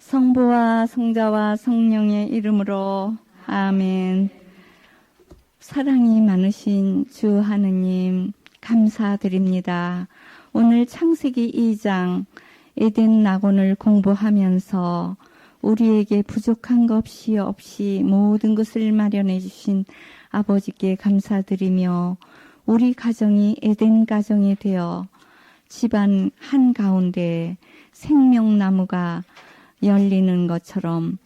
성부와 성자와 성령의 이름으로 아멘. 사랑이 많으신 주 하느님 감사드립니다. 오늘 창세기 2장 에덴 낙원을 공부하면서 우리에게 부족한 것 없이 모든 것을 마련해 주신 아버지께 감사드리며 우리 가정이 에덴 가정이 되어 집안 한가운데 생명나무가 열리는 것처럼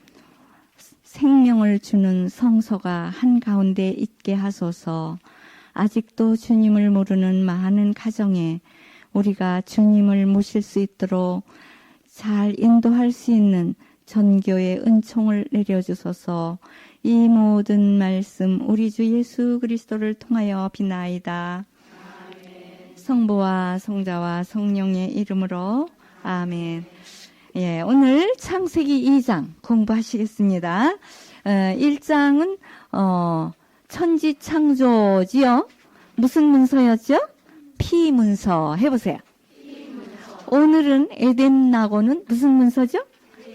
생명을 주는 성소가 한가운데 있게 하소서. 아직도 주님을 모르는 많은 가정에 우리가 주님을 모실 수 있도록 잘 인도할 수 있는 전교의 은총을 내려주소서. 이 모든 말씀 우리 주 예수 그리스도를 통하여 비나이다. 아멘. 성부와 성자와 성령의 이름으로 아멘. 예, 오늘 창세기 2장 공부하시겠습니다. 1장은 천지 창조지요. 무슨 문서였죠? 피문서. 해보세요. 오늘은 에덴 낙원은 무슨 문서죠?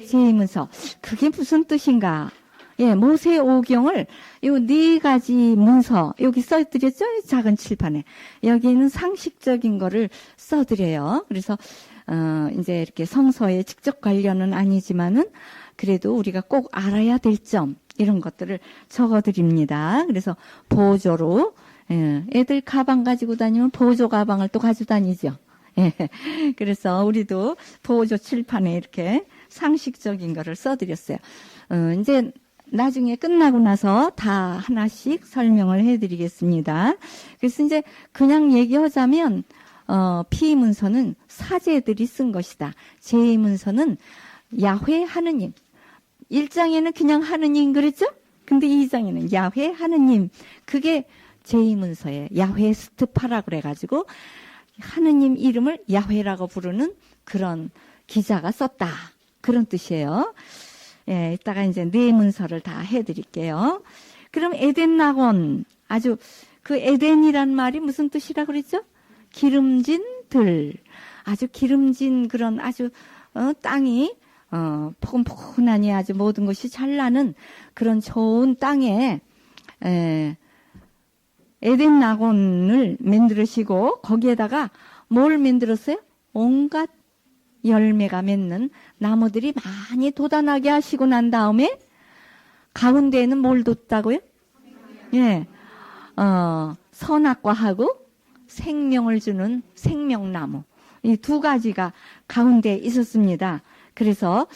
제문서. 그게 무슨 뜻인가? 예, 모세 오경을 요 네 가지 문서 여기 써드렸죠? 작은 칠판에. 여기는 상식적인 거를 써드려요. 그래서 이제 이렇게 성서에 직접 관련은 아니지만은 그래도 우리가 꼭 알아야 될 점 이런 것들을 적어드립니다. 그래서 보조로 애들 가방 가지고 다니면 보조 가방을 또 가지고 다니죠. 예. 그래서 우리도 보조 칠판에 이렇게 상식적인 거를 써드렸어요. 이제 나중에 끝나고 나서 다 하나씩 설명을 해드리겠습니다. 그래서 이제 그냥 얘기하자면 피문서는 사제들이 쓴 것이다. 제문서는 야훼 하느님. 1장에는 그냥 하느님 그랬죠? 근데 2장에는 야훼 하느님. 그게 제문서예요. 야훼 스트파라 그래가지고 하느님 이름을 야훼라고 부르는 그런 기자가 썼다. 그런 뜻이에요. 예, 이따가 이제 네 문서를 다 해드릴게요. 그럼 에덴 낙원. 아주 그 에덴이란 말이 무슨 뜻이라 그랬죠? 기름진 들. 아주 기름진 그런 아주 땅이 포근포근하니 아주 모든 것이 잘 나는 그런 좋은 땅에 에덴 낙원을 만들으시고 거기에다가 뭘 만들었어요? 온갖 열매가 맺는 나무들이 많이 돋아나게 하시고 난 다음에 가운데에는 뭘 뒀다고요? 예, 선악과하고 생명을 주는 생명나무. 이 두 가지가 가운데 있었습니다. 그래서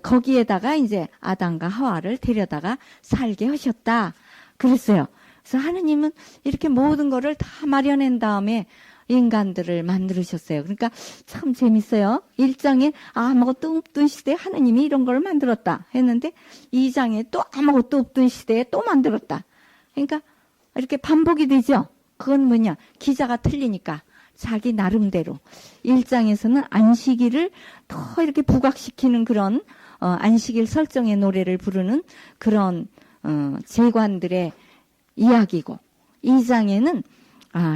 거기에다가 이제 아담과 하와를 데려다가 살게 하셨다. 그랬어요. 그래서 하느님은 이렇게 모든 거를 다 마련한 다음에 인간들을 만들으셨어요. 그러니까 참 재밌어요. 1장에 아무것도 없던 시대에 하느님이 이런 걸 만들었다 했는데 2장에 또 아무것도 없던 시대에 또 만들었다. 그러니까 이렇게 반복이 되죠. 그건 뭐냐? 기자가 틀리니까 자기 나름대로 1장에서는 안식일을 더 이렇게 부각시키는 그런 안식일 설정의 노래를 부르는 그런 제관들의 이야기고 2장에는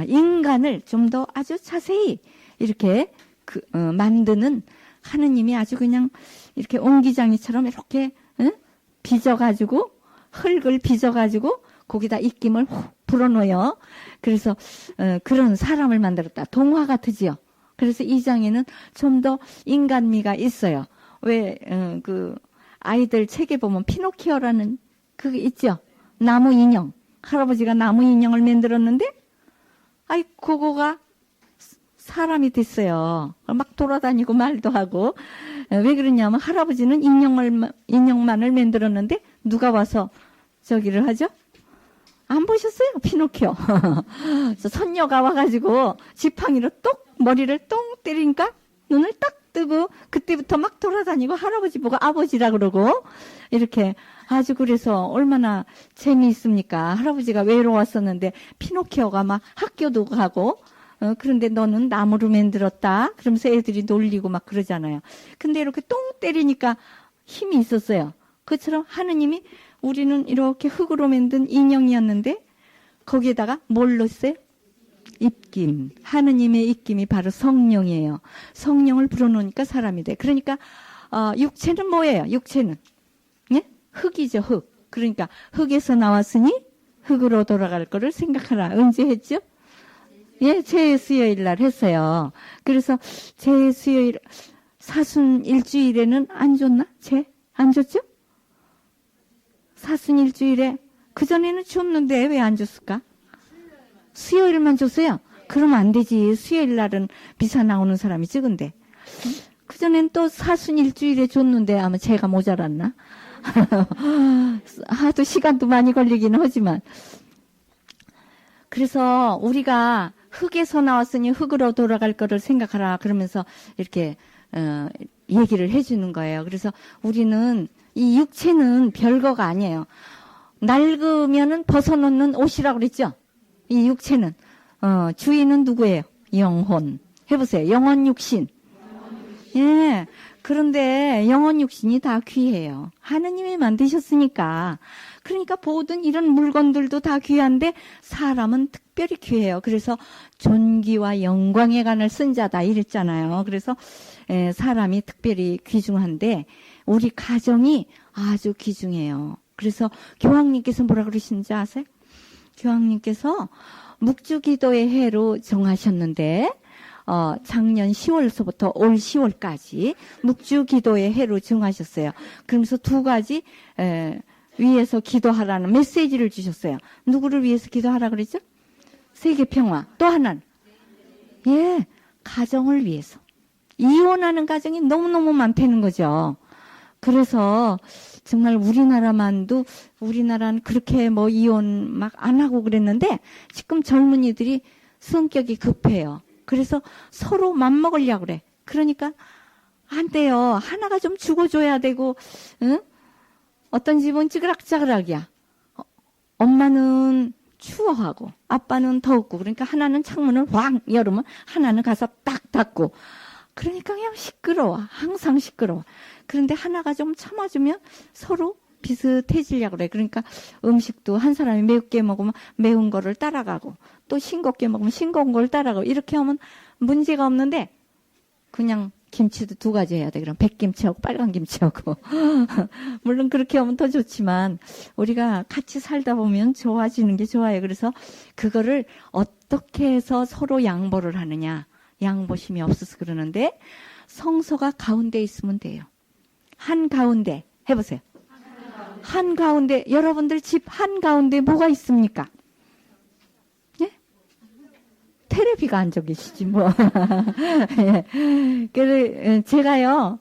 인간을 좀 더 아주 자세히 이렇게 만드는 하느님이 아주 그냥 이렇게 옹기장이처럼 이렇게 빚어가지고 흙을 빚어가지고 거기다 입김을 훅 불어넣어요. 그래서 그런 사람을 만들었다. 동화 같으지요. 그래서 2장에는 좀 더 인간미가 있어요. 왜 그 아이들 책에 보면 피노키오라는 그게 있죠. 나무 인형. 할아버지가 나무 인형을 만들었는데 아이 그거가 사람이 됐어요. 막 돌아다니고 말도 하고. 왜 그러냐면 할아버지는 인형만을 만들었는데 누가 와서 저기를 하죠? 안 보셨어요? 피노키오. 그래서 손녀가 와가지고 지팡이로 똑 머리를 똥 때리니까 눈을 딱 뜨고 그때부터 막 돌아다니고 할아버지 보고 아버지라 그러고 이렇게 아주 그래서 얼마나 재미있습니까? 할아버지가 외로웠었는데 피노키오가 막 학교도 가고 그런데 너는 나무로 만들었다. 그러면서 애들이 놀리고 막 그러잖아요. 근데 이렇게 똥 때리니까 힘이 있었어요. 그처럼 하느님이 우리는 이렇게 흙으로 만든 인형이었는데 거기에다가 뭘 넣었어요? 입김. 하느님의 입김이 바로 성령이에요. 성령을 불어넣으니까 사람이 돼. 그러니까 육체는 뭐예요? 육체는 예? 흙이죠, 흙. 그러니까 흙에서 나왔으니 흙으로 돌아갈 거를 생각하라. 언제 했죠? 예, 제 수요일 날 했어요. 그래서 제 수요일 사순 일주일에는 안 줬나? 안 줬죠? 사순 일주일에 그전에는 줬는데 왜 안 줬을까? 수요일만 줬어요? 그러면 안 되지. 수요일 날은 미사 나오는 사람이 적은데. 그전엔 또 사순 일주일에 줬는데 아마 제가 모자랐나? 하도 시간도 많이 걸리기는 하지만. 그래서 우리가 흙에서 나왔으니 흙으로 돌아갈 거를 생각하라. 그러면서 이렇게 얘기를 해주는 거예요. 그래서 우리는 이 육체는 별거가 아니에요. 낡으면은 벗어놓는 옷이라고 그랬죠? 이 육체는. 주인은 누구예요? 영혼. 해보세요. 영혼 육신. 예. 그런데 영혼 육신이 다 귀해요. 하느님이 만드셨으니까. 그러니까 모든 이런 물건들도 다 귀한데 사람은 특별히 귀해요. 그래서 존귀와 영광에 관을 쓴 자다 이랬잖아요. 그래서 사람이 특별히 귀중한데 우리 가정이 아주 귀중해요. 그래서 교황님께서 뭐라 그러시는지 아세요? 교황님께서 묵주기도의 해로 정하셨는데 작년 10월서부터 올 10월까지 묵주기도의 해로 정하셨어요. 그러면서 두 가지 위해서 기도하라는 메시지를 주셨어요. 누구를 위해서 기도하라 그랬죠? 세계평화. 또 하나는 예, 가정을 위해서. 이혼하는 가정이 너무너무 많다는 거죠. 그래서 정말 우리나라는 그렇게 뭐 이혼 막 안 하고 그랬는데 지금 젊은이들이 성격이 급해요. 그래서 서로 맘먹으려고 그래. 그러니까 안 돼요. 하나가 좀 죽어줘야 되고, 응? 어떤 집은 찌그락짜그락이야. 엄마는 추워하고 아빠는 덥고 그러니까 하나는 창문을 확 열으면 하나는 가서 딱 닫고 그러니까 그냥 시끄러워. 항상 시끄러워. 그런데 하나가 좀 참아주면 서로 비슷해지려고 그래. 그러니까 음식도 한 사람이 맵게 먹으면 매운 거를 따라가고 또 싱겁게 먹으면 싱거운 걸 따라가고 이렇게 하면 문제가 없는데 그냥 김치도 두 가지 해야 돼. 그럼 백김치하고 빨간 김치하고. 물론 그렇게 하면 더 좋지만 우리가 같이 살다 보면 좋아지는 게 좋아요. 그래서 그거를 어떻게 해서 서로 양보를 하느냐. 양보심이 없어서 그러는데 성소가 가운데 있으면 돼요. 한가운데 해보세요. 한가운데 여러분들 집 한가운데 뭐가 있습니까? 예? 테레비가 앉아 계시지 뭐. 예. 그래서 제가요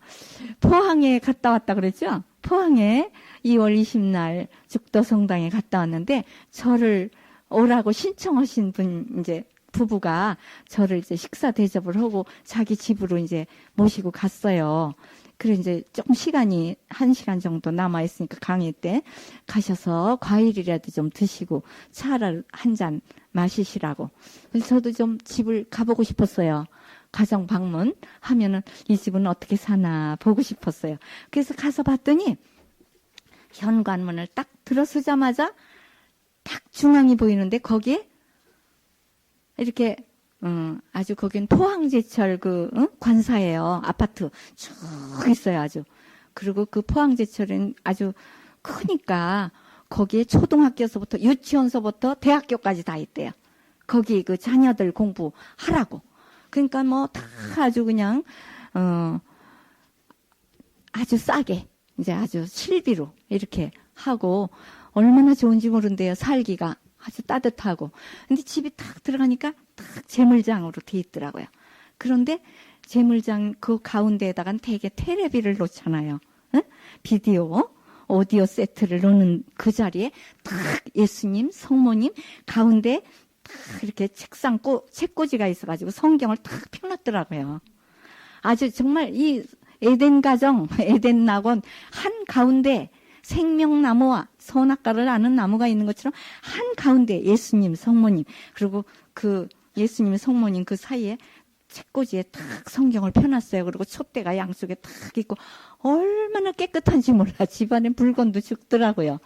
포항에 갔다 왔다 그랬죠. 포항에 2월 20날 죽도성당에 갔다 왔는데 저를 오라고 신청하신 분 이제 부부가 저를 이제 식사 대접을 하고 자기 집으로 이제 모시고 갔어요. 그래 이제 조금 시간이 1시간 정도 남아 있으니까 강의 때 가셔서 과일이라도 좀 드시고 차를 한 잔 마시시라고. 그래서 저도 좀 집을 가보고 싶었어요. 가정 방문 하면은 이 집은 어떻게 사나 보고 싶었어요. 그래서 가서 봤더니 현관문을 딱 들어서자마자 딱 중앙이 보이는데 거기에 이렇게 아주 거긴 포항제철 관사예요. 아파트 쭉 있어요. 아주. 그리고 그 포항제철은 아주 크니까 거기에 초등학교서부터 유치원서부터 대학교까지 다 있대요. 거기 그 자녀들 공부하라고. 그러니까 뭐 다 아주 그냥 아주 싸게 이제 아주 실비로 이렇게 하고 얼마나 좋은지 모른대요. 살기가. 아주 따뜻하고. 근데 집이 탁 들어가니까 딱 재물장으로 돼 있더라고요. 그런데 재물장 그 가운데에다가 되게 테레비를 놓잖아요. 응? 비디오, 오디오 세트를 놓는 그 자리에 딱 예수님, 성모님 가운데 딱 이렇게 책꽂이가 있어가지고 성경을 딱 펴놨더라고요. 아주 정말 이 에덴 가정, 에덴 낙원 한 가운데 생명나무와 선악과를 아는 나무가 있는 것처럼 한가운데 예수님, 성모님 그리고 그 예수님, 성모님 그 사이에 책꽂이에 딱 성경을 펴놨어요. 그리고 촛대가 양쪽에 딱 있고 얼마나 깨끗한지 몰라. 집안에 물건도 죽더라고요.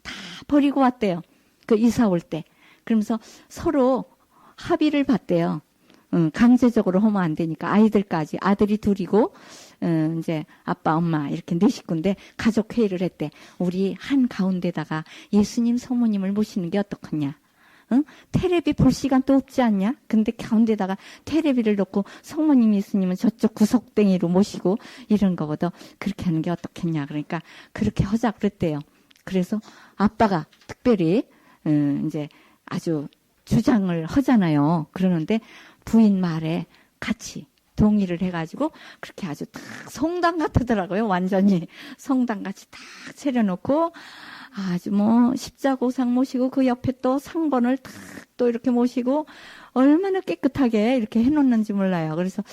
다 버리고 왔대요. 그 이사 올 때. 그러면서 서로 합의를 봤대요. 강제적으로 하면 안 되니까 아이들까지 아들이 둘이고 이제 아빠, 엄마 이렇게 네 식구인데 가족 회의를 했대. 우리 한 가운데다가 예수님, 성모님을 모시는 게 어떻겠냐? 응? 테레비 볼 시간도 없지 않냐? 근데 가운데다가 테레비를 놓고 성모님, 예수님은 저쪽 구석댕이로 모시고 이런 거보다 그렇게 하는 게 어떻겠냐? 그러니까 그렇게 하자 그랬대요. 그래서 아빠가 특별히 이제 아주 주장을 하잖아요. 그러는데 부인 말에 같이 동의를 해가지고 그렇게 아주 딱 성당 같더라고요. 완전히 성당같이 딱 차려놓고 아주 뭐 십자고상 모시고 그 옆에 또 상번을 탁 또 이렇게 모시고 얼마나 깨끗하게 이렇게 해놓는지 몰라요. 그래서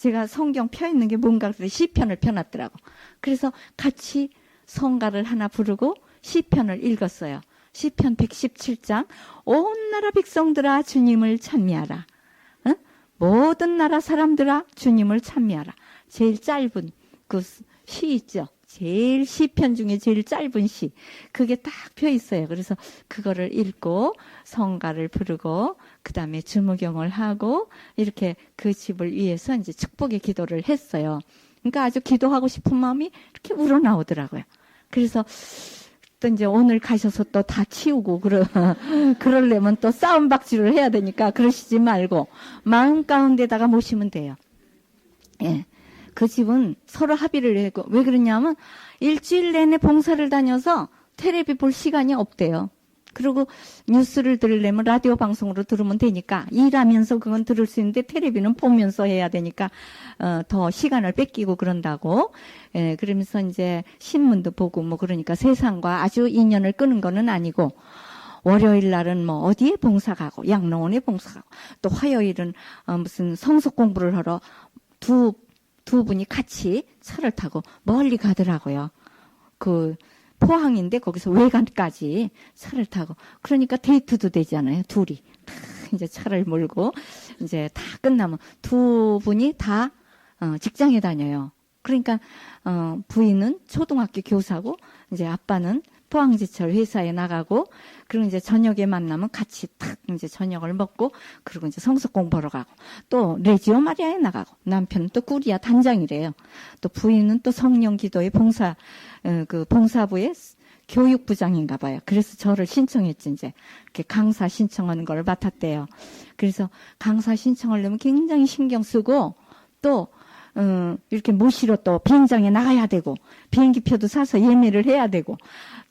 제가 성경 펴 있는 게 뭔가 그래서 시편을 펴놨더라고. 그래서 같이 성가를 하나 부르고 시편을 읽었어요. 시편 117장 온 나라 백성들아 주님을 찬미하라. 응? 모든 나라 사람들아 주님을 찬미하라. 제일 짧은 그 시 있죠. 제일 시편 중에 제일 짧은 시. 그게 딱 펴 있어요. 그래서 그거를 읽고 성가를 부르고 그다음에 주무경을 하고 이렇게 그 집을 위해서 이제 축복의 기도를 했어요. 그러니까 아주 기도하고 싶은 마음이 이렇게 우러나오더라고요. 그래서 또 이제 오늘 가셔서 또 다 치우고 그러려면 또 싸움박질을 해야 되니까 그러시지 말고 마음 가운데다가 모시면 돼요. 예. 그 집은 서로 합의를 했고 왜 그러냐면 일주일 내내 봉사를 다녀서 텔레비 볼 시간이 없대요. 그리고 뉴스를 들으려면 라디오 방송으로 들으면 되니까 일하면서 그건 들을 수 있는데 텔레비는 보면서 해야 되니까 더 시간을 뺏기고 그런다고. 예, 그러면서 이제 신문도 보고 뭐 그러니까 세상과 아주 인연을 끄는 거는 아니고 월요일 날은 뭐 어디에 봉사 가고 양로원에 봉사 가고 또 화요일은 무슨 성석 공부를 하러 두 분이 같이 차를 타고 멀리 가더라고요. 그 포항인데 거기서 외관까지 차를 타고 그러니까 데이트도 되잖아요. 둘이 다 이제 차를 몰고 이제 다 끝나면 두 분이 다 직장에 다녀요. 그러니까 부인은 초등학교 교사고 이제 아빠는 포항지철 회사에 나가고 그리고 이제 저녁에 만나면 같이 탁 이제 저녁을 먹고 그리고 이제 성석 공부하러 가고 또 레지오 마리아에 나가고 남편은 또 구리아 단장이래요. 또 부인은 또 성령 기도의 그 봉사부의 교육부장인가 봐요. 그래서 저를 신청했지 이제 이렇게 강사 신청하는 걸 맡았대요. 그래서 강사 신청하려면 굉장히 신경 쓰고 또 이렇게 모시러 또 비행장에 나가야 되고 비행기표도 사서 예매를 해야 되고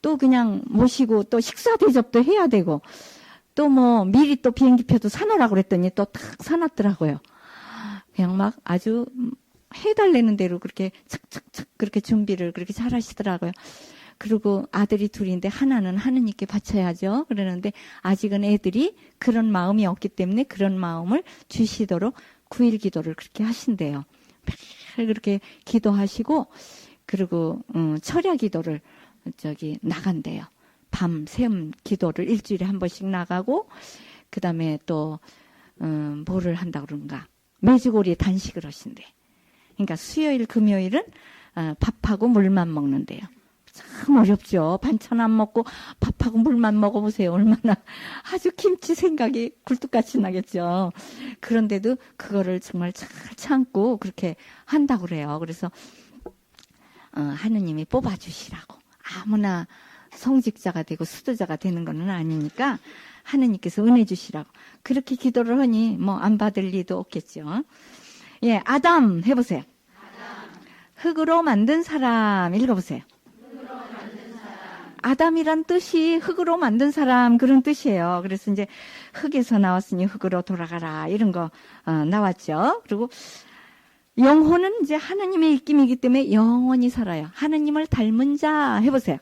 또 그냥 모시고 또 식사 대접도 해야 되고 또 뭐 미리 또 비행기표도 사놓으라고 그랬더니 또 탁 사놨더라고요. 그냥 막 아주 해달라는 대로 그렇게 착착착 그렇게 준비를 그렇게 잘 하시더라고요. 그리고 아들이 둘인데 하나는 하느님께 바쳐야죠. 그러는데 아직은 애들이 그런 마음이 없기 때문에 그런 마음을 주시도록 9일 기도를 그렇게 하신대요. 매일 그렇게 기도하시고 그리고 철야 기도를 나간대요. 밤샘 기도를 일주일에 한 번씩 나가고 그다음에 또 뭐를 한다 그런가 매주고리 단식을 하신대. 그러니까 수요일 금요일은 밥하고 물만 먹는데요. 참 어렵죠. 반찬 안 먹고 밥하고 물만 먹어보세요. 얼마나 아주 김치 생각이 굴뚝같이 나겠죠. 그런데도 그거를 정말 잘 참고 그렇게 한다고 그래요. 그래서 하느님이 뽑아주시라고. 아무나 성직자가 되고 수도자가 되는 건 아니니까 하느님께서 은혜 주시라고. 그렇게 기도를 하니 뭐 안 받을 리도 없겠죠. 예, 아담 해보세요. 흙으로 만든 사람 읽어보세요. 아담이란 뜻이 흙으로 만든 사람 그런 뜻이에요. 그래서 이제 흙에서 나왔으니 흙으로 돌아가라 이런 거 나왔죠. 그리고 영혼은 이제 하느님의 입김이기 때문에 영원히 살아요. 하느님을 닮은 자 해보세요.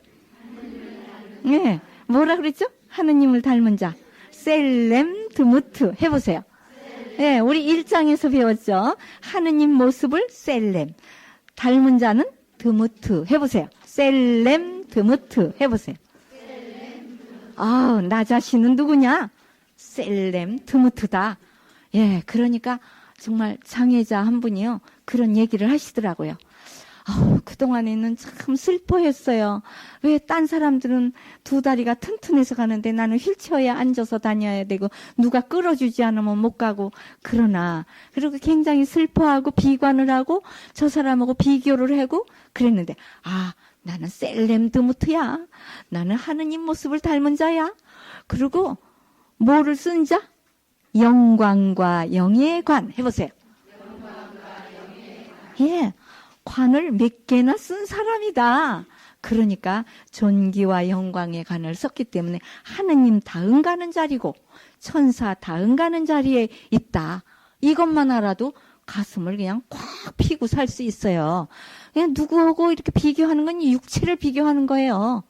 네, 뭐라 그랬죠? 하느님을 닮은 자. 셀렘 드무트 해보세요. 네, 우리 1장에서 배웠죠. 하느님 모습을 셀렘. 닮은 자는 드무트 해보세요. 셀렘 드무트 해보세요. 아, 나 자신은 누구냐? 셀렘 드무트다. 예, 그러니까 정말 장애자 한 분이요. 그런 얘기를 하시더라고요. 그동안에는 참 슬퍼했어요. 왜 딴 사람들은 두 다리가 튼튼해서 가는데 나는 휠체어에 앉아서 다녀야 되고 누가 끌어주지 않으면 못 가고 그러나 그리고 굉장히 슬퍼하고 비관을 하고 저 사람하고 비교를 하고 그랬는데 나는 셀렘드무트야. 나는 하느님 모습을 닮은 자야. 그리고 뭐를 쓴 자? 영광과 영의 관. 해보세요. 예, 관을 몇 개나 쓴 사람이다. 그러니까 존귀와 영광의 관을 썼기 때문에 하느님 다 응가는 자리고 천사 다 응가는 자리에 있다. 이것만 알아도 가슴을 그냥 꽉 피고 살 수 있어요. 그냥 누구하고 이렇게 비교하는 건 육체를 비교하는 거예요.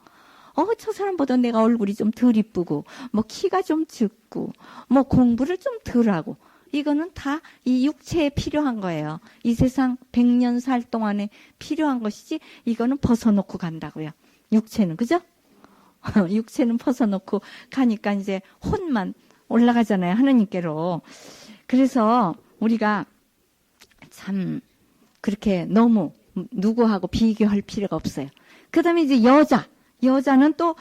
저 사람보다 내가 얼굴이 좀 덜 이쁘고, 뭐 키가 좀 적고, 뭐 공부를 좀 덜 하고, 이거는 다 이 육체에 필요한 거예요. 이 세상 100년 살 동안에 필요한 것이지, 이거는 벗어놓고 간다고요. 육체는, 그죠? 육체는 벗어놓고 가니까 이제 혼만 올라가잖아요. 하느님께로. 그래서 우리가 참 그렇게 너무 누구하고 비교할 필요가 없어요. 그 다음에 이제 여자는 또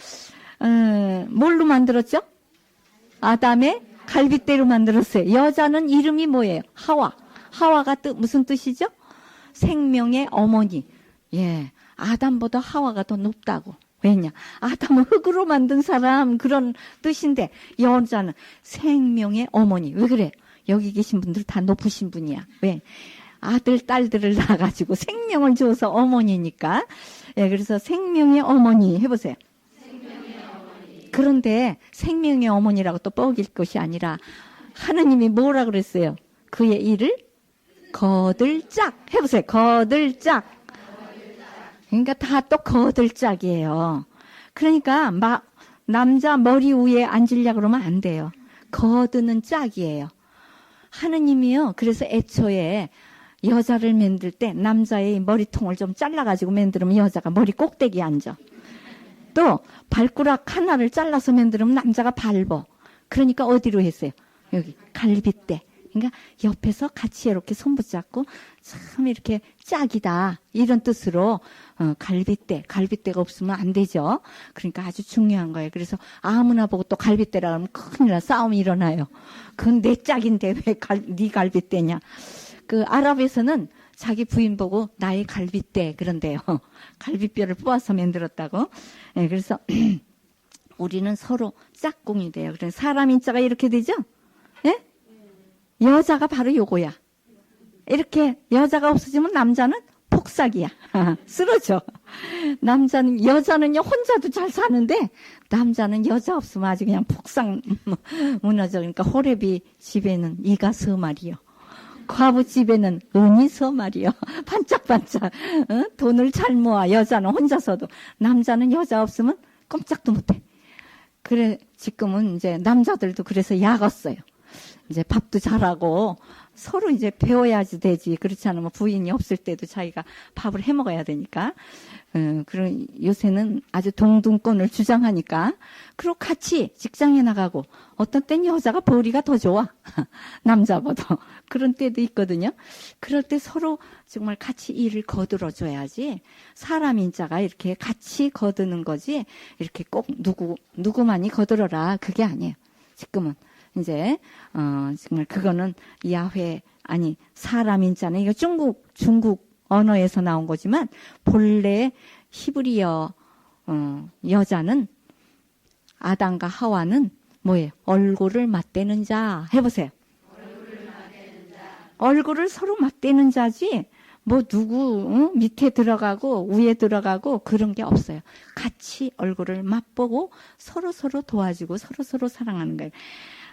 뭘로 만들었죠? 아담의 갈빗대로 만들었어요. 여자는 이름이 뭐예요? 하와가 무슨 뜻이죠? 생명의 어머니. 예, 아담보다 하와가 더 높다고. 왜냐? 아담은 흙으로 만든 사람 그런 뜻인데 여자는 생명의 어머니. 왜 그래? 여기 계신 분들 다 높으신 분이야. 왜? 아들, 딸들을 낳아가지고 생명을 줘서 어머니니까. 예, 그래서 생명의 어머니 해보세요. 생명의 어머니. 그런데 생명의 어머니라고 또 뻐길 것이 아니라 하느님이 뭐라 그랬어요? 그의 일을 거들짝 해보세요. 거들짝. 그러니까 다 또 거들짝이에요. 그러니까 남자 머리 위에 앉으려고 그러면 안 돼요. 거드는 짝이에요. 하느님이요. 그래서 애초에 여자를 만들 때 남자의 머리통을 좀 잘라가지고 만들면 여자가 머리 꼭대기에 앉아. 또 발가락 하나를 잘라서 만들면 남자가 밟어. 그러니까 어디로 했어요? 여기 갈빗대. 그러니까 옆에서 같이 이렇게 손 붙잡고 참 이렇게 짝이다 이런 뜻으로 갈빗대가 없으면 안 되죠. 그러니까 아주 중요한 거예요. 그래서 아무나 보고 또 갈빗대라 하면 큰일 나 싸움이 일어나요. 그건 내 짝인데 왜 네 갈빗대냐. 그 아랍에서는 자기 부인 보고 나의 갈빗대 그런데요. 갈빗뼈를 뽑아서 만들었다고. 네, 그래서 우리는 서로 짝꿍이 돼요. 그래서 사람 인자가 이렇게 되죠. 예? 여자가 바로 요거야. 이렇게 여자가 없어지면 남자는 폭삭이야. 쓰러져. 여자는요 혼자도 잘 사는데 남자는 여자 없으면 아주 그냥 폭삭 무너져. 그러니까 호레비 집에는 이가 서말이요. 과부 집에는 은이 서말이요. 반짝반짝. 돈을 잘 모아. 여자는 혼자서도. 남자는 여자 없으면 꼼짝도 못해. 그래 지금은 이제 남자들도 그래서 약었어요. 이제 밥도 잘하고 서로 이제 배워야지 되지. 그렇지 않으면 부인이 없을 때도 자기가 밥을 해 먹어야 되니까. 그런 요새는 아주 동등권을 주장하니까. 그리고 같이 직장에 나가고 어떤 땐 여자가 벌이가 더 좋아. 남자보다. 그런 때도 있거든요. 그럴 때 서로 정말 같이 일을 거들어 줘야지. 사람 인자가 이렇게 같이 거드는 거지. 이렇게 꼭 누구만이 거들어라. 그게 아니에요. 지금은. 이제 정말 그거는 야훼 아니 사람 인자는 이거 중국 언어에서 나온 거지만 본래 히브리어 여자는 아담과 하와는 뭐예요? 얼굴을 맞대는 자 해보세요. 얼굴을 서로 맞대는 자지 뭐 누구 밑에 들어가고 위에 들어가고 그런 게 없어요. 같이 얼굴을 맛보고 서로 도와주고 서로 사랑하는 거예요.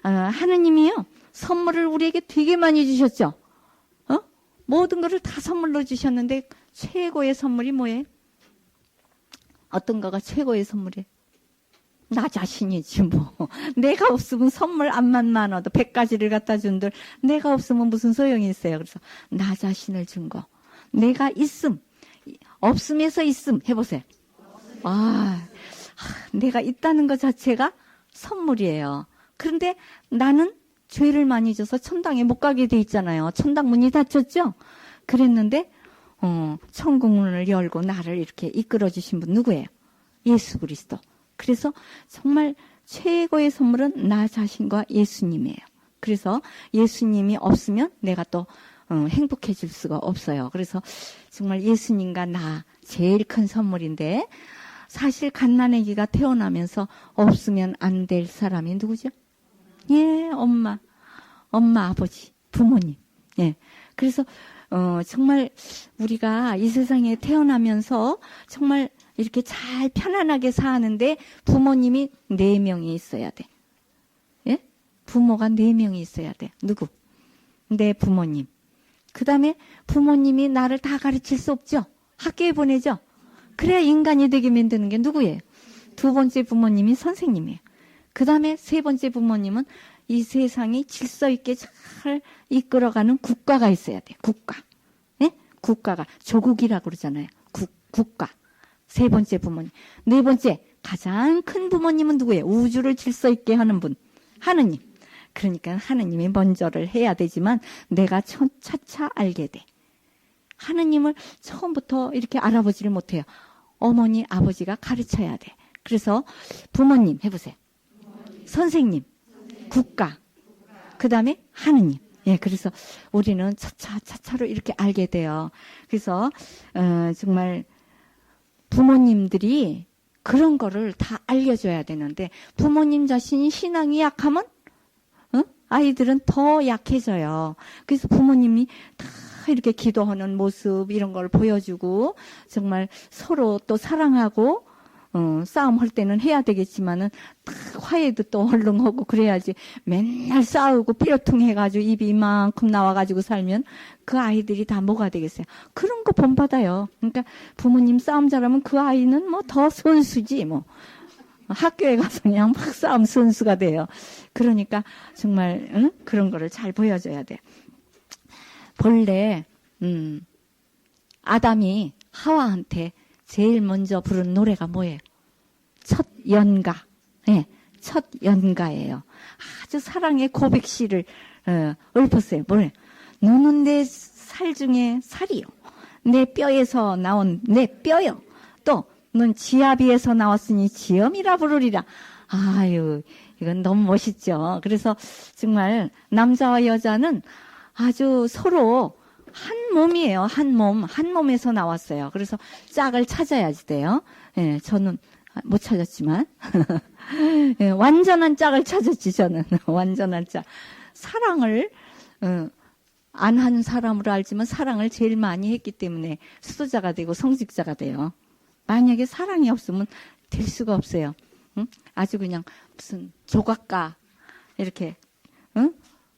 하느님이요 선물을 우리에게 되게 많이 주셨죠. 모든 것을 다 선물로 주셨는데 최고의 선물이 뭐예요? 어떤 거가 최고의 선물이에요? 나 자신이지 뭐. 내가 없으면 선물 암만 많아도 100가지를 갖다 준들 내가 없으면 무슨 소용이 있어요. 그래서 나 자신을 준 거. 내가 있음. 없음에서 있음. 해보세요. 내가 있다는 것 자체가 선물이에요. 그런데 나는 죄를 많이 져서 천당에 못 가게 돼 있잖아요. 천당 문이 닫혔죠? 그랬는데 천국문을 열고 나를 이렇게 이끌어 주신 분 누구예요? 예수 그리스도. 그래서 정말 최고의 선물은 나 자신과 예수님이에요. 그래서 예수님이 없으면 내가 또 행복해질 수가 없어요. 그래서 정말 예수님과 나 제일 큰 선물인데, 사실 갓난아기가 태어나면서 없으면 안 될 사람이 누구죠? 예, 엄마, 아버지, 부모님. 예. 그래서 정말 우리가 이 세상에 태어나면서 정말 이렇게 잘 편안하게 사는데 부모님이 4명이 있어야 돼. 예? 부모가 4명이 있어야 돼. 누구? 내 부모님. 그 다음에 부모님이 나를 다 가르칠 수 없죠. 학교에 보내죠. 그래야 인간이 되게 만드는 게 누구예요? 2번째 부모님이 선생님이에요. 그 다음에 3번째 부모님은 이 세상이 질서 있게 잘 이끌어가는 국가가 있어야 돼요. 국가. 예? 국가가. 조국이라고 그러잖아요. 국가. 3번째 부모님. 4번째, 가장 큰 부모님은 누구예요? 우주를 질서 있게 하는 분. 하느님. 그러니까 하느님이 먼저를 해야 되지만 내가 차차 알게 돼. 하느님을 처음부터 이렇게 알아보지를 못해요. 어머니, 아버지가 가르쳐야 돼. 그래서 부모님 해보세요. 선생님, 국가, 그 다음에 하느님. 예, 그래서 우리는 차차로 이렇게 알게 돼요. 그래서 정말 부모님들이 그런 거를 다 알려줘야 되는데, 부모님 자신이 신앙이 약하면 아이들은 더 약해져요. 그래서 부모님이 다 이렇게 기도하는 모습 이런 걸 보여주고 정말 서로 또 사랑하고 싸움할 때는 해야 되겠지만은 딱 화해도 또 얼른 하고 그래야지. 맨날 싸우고 삐어퉁 해가지고 입이 이만큼 나와가지고 살면 그 아이들이 다 뭐가 되겠어요? 그런 거 본받아요. 그러니까 부모님 싸움 잘하면 그 아이는 뭐 더 선수지 뭐. 학교에 가서 그냥 막 싸움 선수가 돼요. 그러니까 정말 그런 거를 잘 보여줘야 돼. 본래 아담이 하와한테 제일 먼저 부른 노래가 뭐예요? 첫 연가. 예, 첫 연가예요. 아주 사랑의 고백시를 읊었어요. 뭐래? 너는 내 살 중에 살이요. 내 뼈에서 나온 내 뼈요. 또 넌 지아비에서 나왔으니 지엄이라 부르리라. 아유, 이건 너무 멋있죠. 그래서 정말 남자와 여자는 아주 서로 한 몸이에요. 한 몸. 한 몸에서 나왔어요. 그래서 짝을 찾아야지 돼요. 예, 저는 못 찾았지만. 예, 완전한 짝을 찾았지, 저는. 완전한 짝. 사랑을, 안 한 사람으로 알지만 사랑을 제일 많이 했기 때문에 수도자가 되고 성직자가 돼요. 만약에 사랑이 없으면 될 수가 없어요. 응? 아주 그냥 무슨 조각가, 이렇게,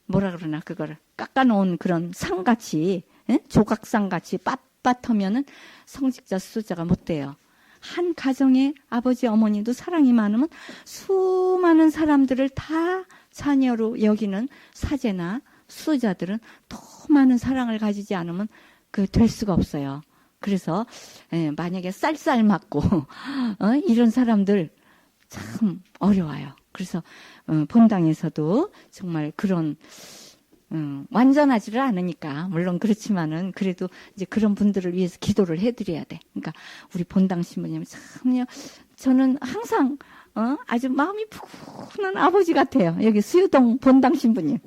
뭐라 그러나, 그거를. 깎아놓은 그런 상같이, 조각상같이 빳빳하면은 성직자, 수도자가 못 돼요. 한 가정에 아버지, 어머니도 사랑이 많으면 수많은 사람들을 다 자녀로 여기는 사제나 수도자들은 더 많은 사랑을 가지지 않으면 될 수가 없어요. 그래서 만약에 쌀쌀 맞고 이런 사람들 참 어려워요. 그래서 본당에서도 정말 그런 완전하지를 않으니까 물론 그렇지만은 그래도 이제 그런 분들을 위해서 기도를 해드려야 돼. 그러니까 우리 본당 신부님 참요. 저는 항상 아주 마음이 푸근한 아버지 같아요. 여기 수유동 본당 신부님.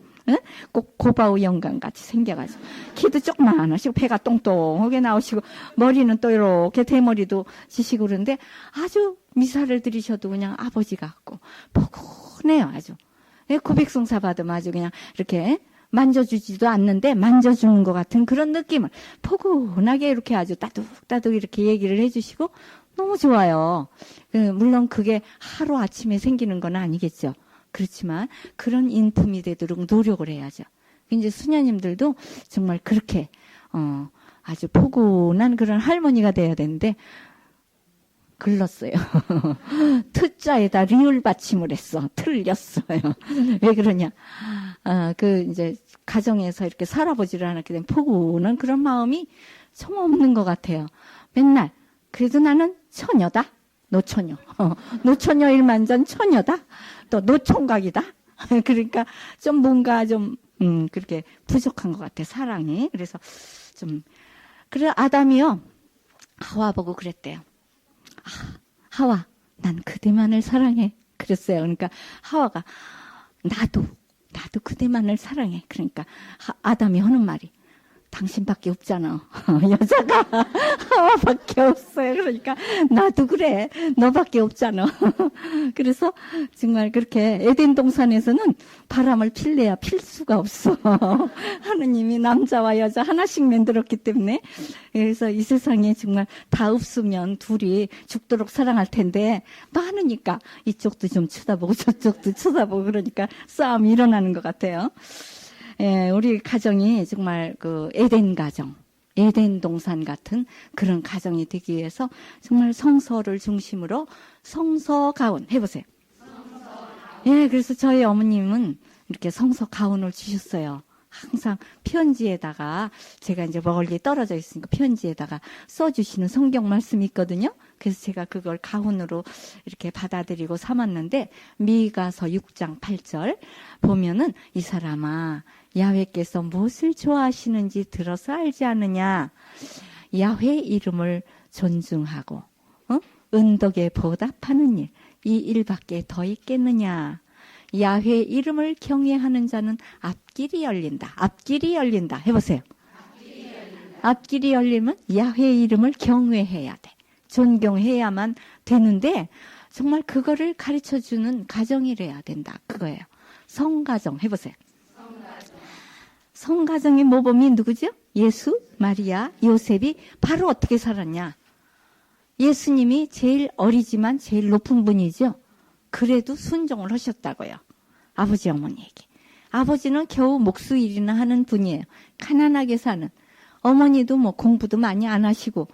꼭 고바우 영감 같이 생겨가지고 키도 조그만하시고 배가 똥똥하게 나오시고 머리는 또 이렇게 대머리도 지시고 그러는데 아주 미사를 드리셔도 그냥 아버지 같고 포근해요. 아주 고백성사 받으면 아주 그냥 이렇게 만져주지도 않는데 만져주는 것 같은 그런 느낌을 포근하게 이렇게 아주 따둑따둑 이렇게 얘기를 해주시고 너무 좋아요. 물론 그게 하루아침에 생기는 건 아니겠죠. 그렇지만 그런 인품이 되도록 노력을 해야죠. 이제 수녀님들도 정말 그렇게 아주 포근한 그런 할머니가 돼야 되는데 글렀어요. 트자에다 리을 받침을 했어. 틀렸어요. 왜 그러냐? 이제 가정에서 이렇게 살아보지를 않았기 때문에 포근한 그런 마음이 좀 없는 것 같아요. 맨날 그래도 나는 처녀다. 노처녀. 노처녀 일만전 처녀다. 또 노총각이다. 그러니까 좀 뭔가 좀 그렇게 부족한 것 같아. 사랑이. 그래서 좀 그래 아담이요 하와 보고 그랬대요. 하와, 난 그대만을 사랑해. 그랬어요. 그러니까 하와가 나도 그대만을 사랑해. 그러니까 아담이 하는 말이 당신밖에 없잖아. 여자가 하와밖에 없어요. 그러니까 나도 그래. 너밖에 없잖아. 그래서 정말 그렇게 에덴 동산에서는 바람을 필래야 필 수가 없어. 하느님이 남자와 여자 하나씩 만들었기 때문에 그래서 이 세상에 정말 다 없으면 둘이 죽도록 사랑할 텐데 많으니까 이쪽도 좀 쳐다보고 저쪽도 쳐다보고 그러니까 싸움이 일어나는 것 같아요. 예, 우리 가정이 정말 그 에덴 가정, 에덴 동산 같은 그런 가정이 되기 위해서 정말 성서를 중심으로 성서 가운 해보세요. 예, 그래서 저희 어머님은 이렇게 성서 가운을 주셨어요. 항상 편지에다가 제가 이제 멀리 떨어져 있으니까 편지에다가 써주시는 성경 말씀이 있거든요. 그래서 제가 그걸 가훈으로 이렇게 받아들이고 삼았는데 미가서 6장 8절 보면은 이 사람아 야훼께서 무엇을 좋아하시는지 들어서 알지 않느냐. 야훼 이름을 존중하고 은덕에 보답하는 일, 이 일밖에 더 있겠느냐. 야훼 이름을 경외하는 자는 앞길이 열린다. 앞길이 열린다. 해보세요. 앞길이 열리면 야훼 이름을 경외해야 돼. 존경해야만 되는데 정말 그거를 가르쳐주는 가정이래야 된다. 그거예요. 성가정 해보세요. 성가정의 모범이 누구죠? 예수, 마리아, 요셉이 바로 어떻게 살았냐. 예수님이 제일 어리지만 제일 높은 분이죠. 그래도 순종을 하셨다고요. 아버지 어머니에게. 아버지는 겨우 목수일이나 하는 분이에요. 가난하게 사는. 어머니도 뭐 공부도 많이 안 하시고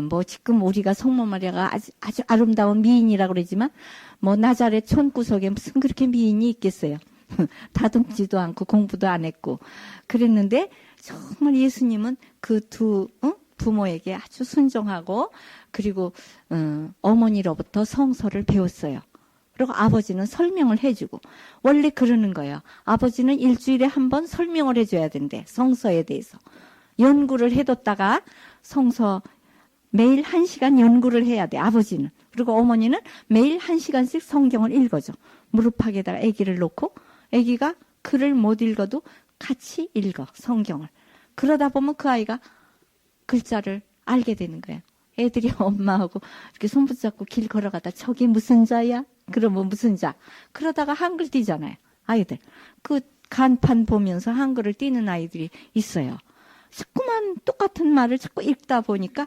뭐 지금 우리가 성모 마리아가 아주 아름다운 미인이라고 그러지만 뭐 나자렛 촌구석에 무슨 그렇게 미인이 있겠어요. 다듬지도 않고 공부도 안 했고 그랬는데 정말 예수님은 그 두 부모에게 아주 순종하고 그리고 어머니로부터 성서를 배웠어요. 그리고 아버지는 설명을 해주고 원래 그러는 거예요. 아버지는 일주일에 한 번 설명을 해줘야 된대. 성서에 대해서. 연구를 해뒀다가 성서 매일 1시간 연구를 해야 돼. 아버지는. 그리고 어머니는 매일 1시간씩 성경을 읽어줘. 무릎팍에다가 아기를 놓고 아기가 글을 못 읽어도 같이 읽어. 성경을. 그러다 보면 그 아이가 글자를 알게 되는 거예요. 애들이 엄마하고 이렇게 손 붙잡고 길 걸어가다 저게 무슨 자야? 그러면 무슨 자? 그러다가 한글 띄잖아요. 아이들. 그 간판 보면서 한글을 띄는 아이들이 있어요. 자꾸만 똑같은 말을 자꾸 읽다 보니까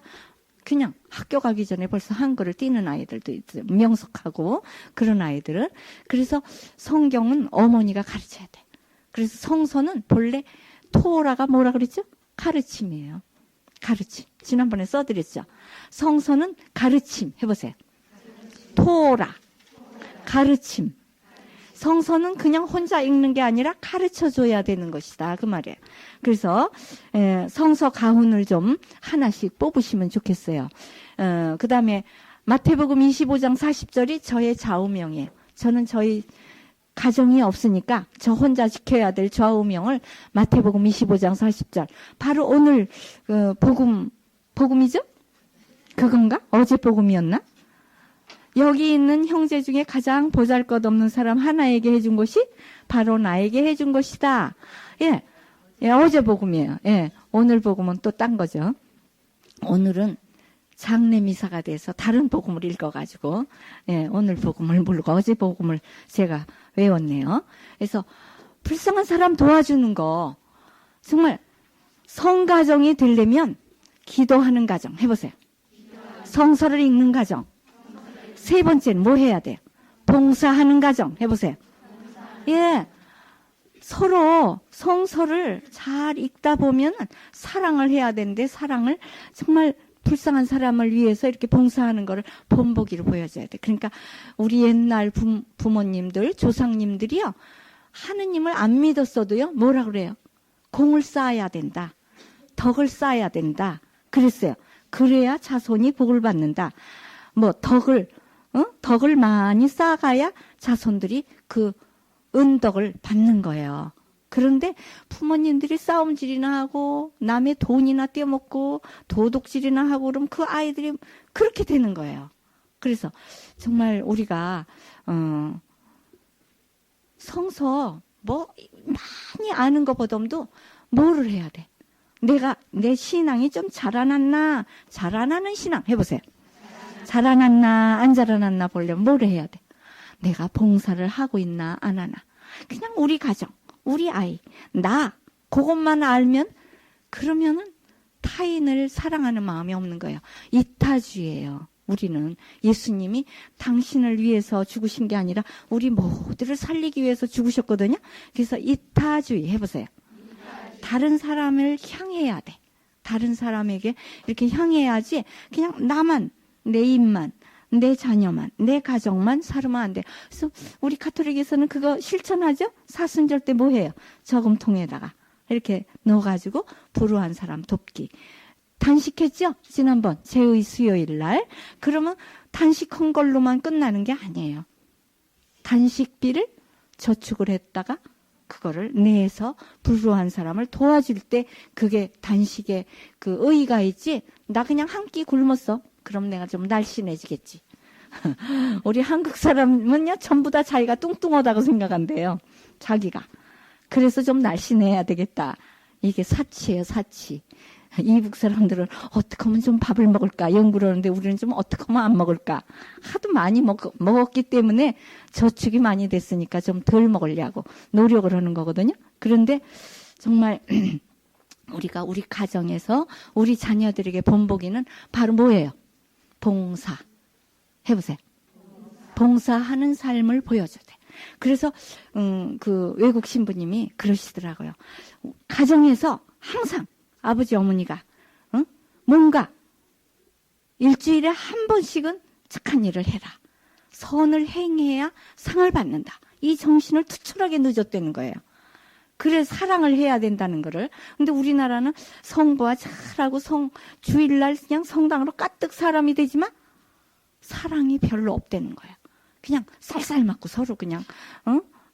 그냥 학교 가기 전에 벌써 한글을 띄는 아이들도 있어요. 명석하고 그런 아이들은. 그래서 성경은 어머니가 가르쳐야 돼. 그래서 성서는 본래 토라가 뭐라 그랬죠? 가르침이에요. 가르침. 지난번에 써드렸죠. 성서는 가르침. 해보세요. 토라. 가르침. 성서는 그냥 혼자 읽는 게 아니라 가르쳐줘야 되는 것이다. 그 말이에요. 그래서 성서 가훈을 좀 하나씩 뽑으시면 좋겠어요. 그 다음에 마태복음 25장 40절이 저의 좌우명이에요. 저는 저희 가정이 없으니까 저 혼자 지켜야 될 좌우명을 마태복음 25장 40절. 바로 오늘 복음이죠? 그건가? 어제 복음이었나? 여기 있는 형제 중에 가장 보잘것없는 사람 하나에게 해준 것이 바로 나에게 해준 것이다. 예, 어제 복음이에요. 예, 오늘 복음은 또 딴 거죠. 오늘은 장례미사가 돼서 다른 복음을 읽어가지고 오늘 복음을 모르고 어제 복음을 제가 외웠네요. 그래서 불쌍한 사람 도와주는 거 정말 성가정이 되려면 기도하는 가정 해보세요. 성서를 읽는 가정. 세 번째는 뭐 해야 돼요? 봉사하는 가정 해보세요. 예, 서로 성서를 잘 읽다 보면 사랑을 해야 되는데 사랑을 정말 불쌍한 사람을 위해서 이렇게 봉사하는 거를 본보기로 보여줘야 돼. 그러니까 우리 옛날 부모님들, 조상님들이요. 하느님을 안 믿었어도요. 뭐라 그래요? 공을 쌓아야 된다. 덕을 쌓아야 된다. 그랬어요. 그래야 자손이 복을 받는다. 뭐 덕을 많이 쌓아가야 자손들이 그 은덕을 받는 거예요. 그런데 부모님들이 싸움질이나 하고 남의 돈이나 떼먹고 도둑질이나 하고 그러면 그 아이들이 그렇게 되는 거예요. 그래서 정말 우리가 성서 뭐 많이 아는 것보다도 뭐를 해야 돼? 내가 내 신앙이 좀 자라났나? 자라나는 신앙 해보세요. 자라났나 안 자라났나 보려면 뭐를 해야 돼? 내가 봉사를 하고 있나 안 하나? 그냥 우리 가정, 우리 아이, 나 그것만 알면 그러면은 타인을 사랑하는 마음이 없는 거예요. 이타주의예요. 우리는 예수님이 당신을 위해서 죽으신 게 아니라 우리 모두를 살리기 위해서 죽으셨거든요. 그래서 이타주의 해보세요. 다른 사람을 향해야 돼. 다른 사람에게 이렇게 향해야지 그냥 나만, 내 입만, 내 자녀만, 내 가정만 살으면 안 돼. 그래서 우리 가톨릭에서는 그거 실천하죠? 사순절 때 뭐 해요? 저금통에다가 이렇게 넣어가지고 불우한 사람 돕기. 단식했죠? 지난번 제의 수요일 날. 그러면 단식한 걸로만 끝나는 게 아니에요. 단식비를 저축을 했다가 그거를 내서 불우한 사람을 도와줄 때 그게 단식의 그 의의가 있지. 나 그냥 한 끼 굶었어. 그럼 내가 좀 날씬해지겠지. 우리 한국 사람은요 전부 다 자기가 뚱뚱하다고 생각한대요. 자기가. 그래서 좀 날씬해야 되겠다. 이게 사치예요, 사치. 이북 사람들은 어떻게 하면 좀 밥을 먹을까 연구를 하는데 우리는 좀 어떻게 하면 안 먹을까. 하도 많이 먹었기 때문에 저축이 많이 됐으니까 좀 덜 먹으려고 노력을 하는 거거든요. 그런데 정말 우리가 우리 가정에서 우리 자녀들에게 본보기는 바로 뭐예요? 봉사. 해보세요. 봉사하는 삶을 보여줘야 돼. 그래서 그 외국 신부님이 그러시더라고요. 가정에서 항상 아버지 어머니가 뭔가 일주일에 한 번씩은 착한 일을 해라. 선을 행해야 상을 받는다. 이 정신을 투철하게 늦었다는 거예요. 그래 사랑을 해야 된다는 거를. 근데 우리나라는 성부와 잘하고 주일날 그냥 성당으로 까뜩 사람이 되지만 사랑이 별로 없다는 거예요. 그냥 쌀쌀 맞고 서로 그냥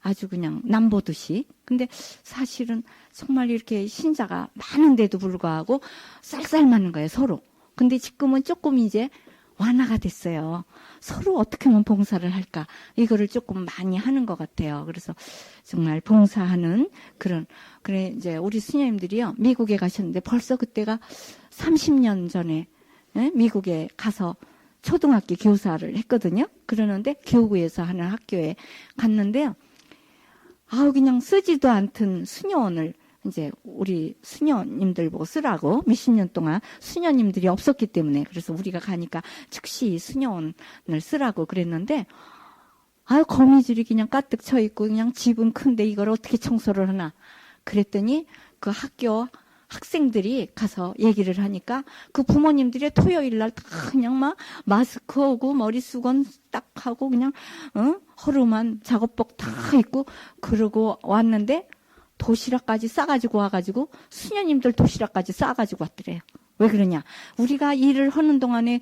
아주 그냥 남보듯이. 근데 사실은 정말 이렇게 신자가 많은데도 불구하고 쌀쌀 맞는 거예요, 서로. 근데 지금은 조금 이제 완화가 됐어요. 서로 어떻게 하면 봉사를 할까? 이거를 조금 많이 하는 것 같아요. 그래서 정말 봉사하는 그래, 이제 우리 수녀님들이요, 미국에 가셨는데 벌써 그때가 30년 전에 미국에 가서 초등학교 교사를 했거든요. 그러는데 교구에서 하는 학교에 갔는데요. 그냥 쓰지도 않던 수녀원을 이제 우리 수녀님들 보고 쓰라고 몇십 년 동안 수녀님들이 없었기 때문에 그래서 우리가 가니까 즉시 수녀원을 쓰라고 그랬는데 거미줄이 그냥 가득 쳐 있고 그냥 집은 큰데 이걸 어떻게 청소를 하나 그랬더니 그 학교 학생들이 가서 얘기를 하니까 그 부모님들이 토요일 날 다 그냥 막 마스크하고 머리 수건 딱 하고 그냥 허름한 작업복 다 입고 그러고 왔는데 도시락까지 싸가지고 와가지고 수녀님들 도시락까지 싸가지고 왔더래요. 왜 그러냐? 우리가 일을 하는 동안에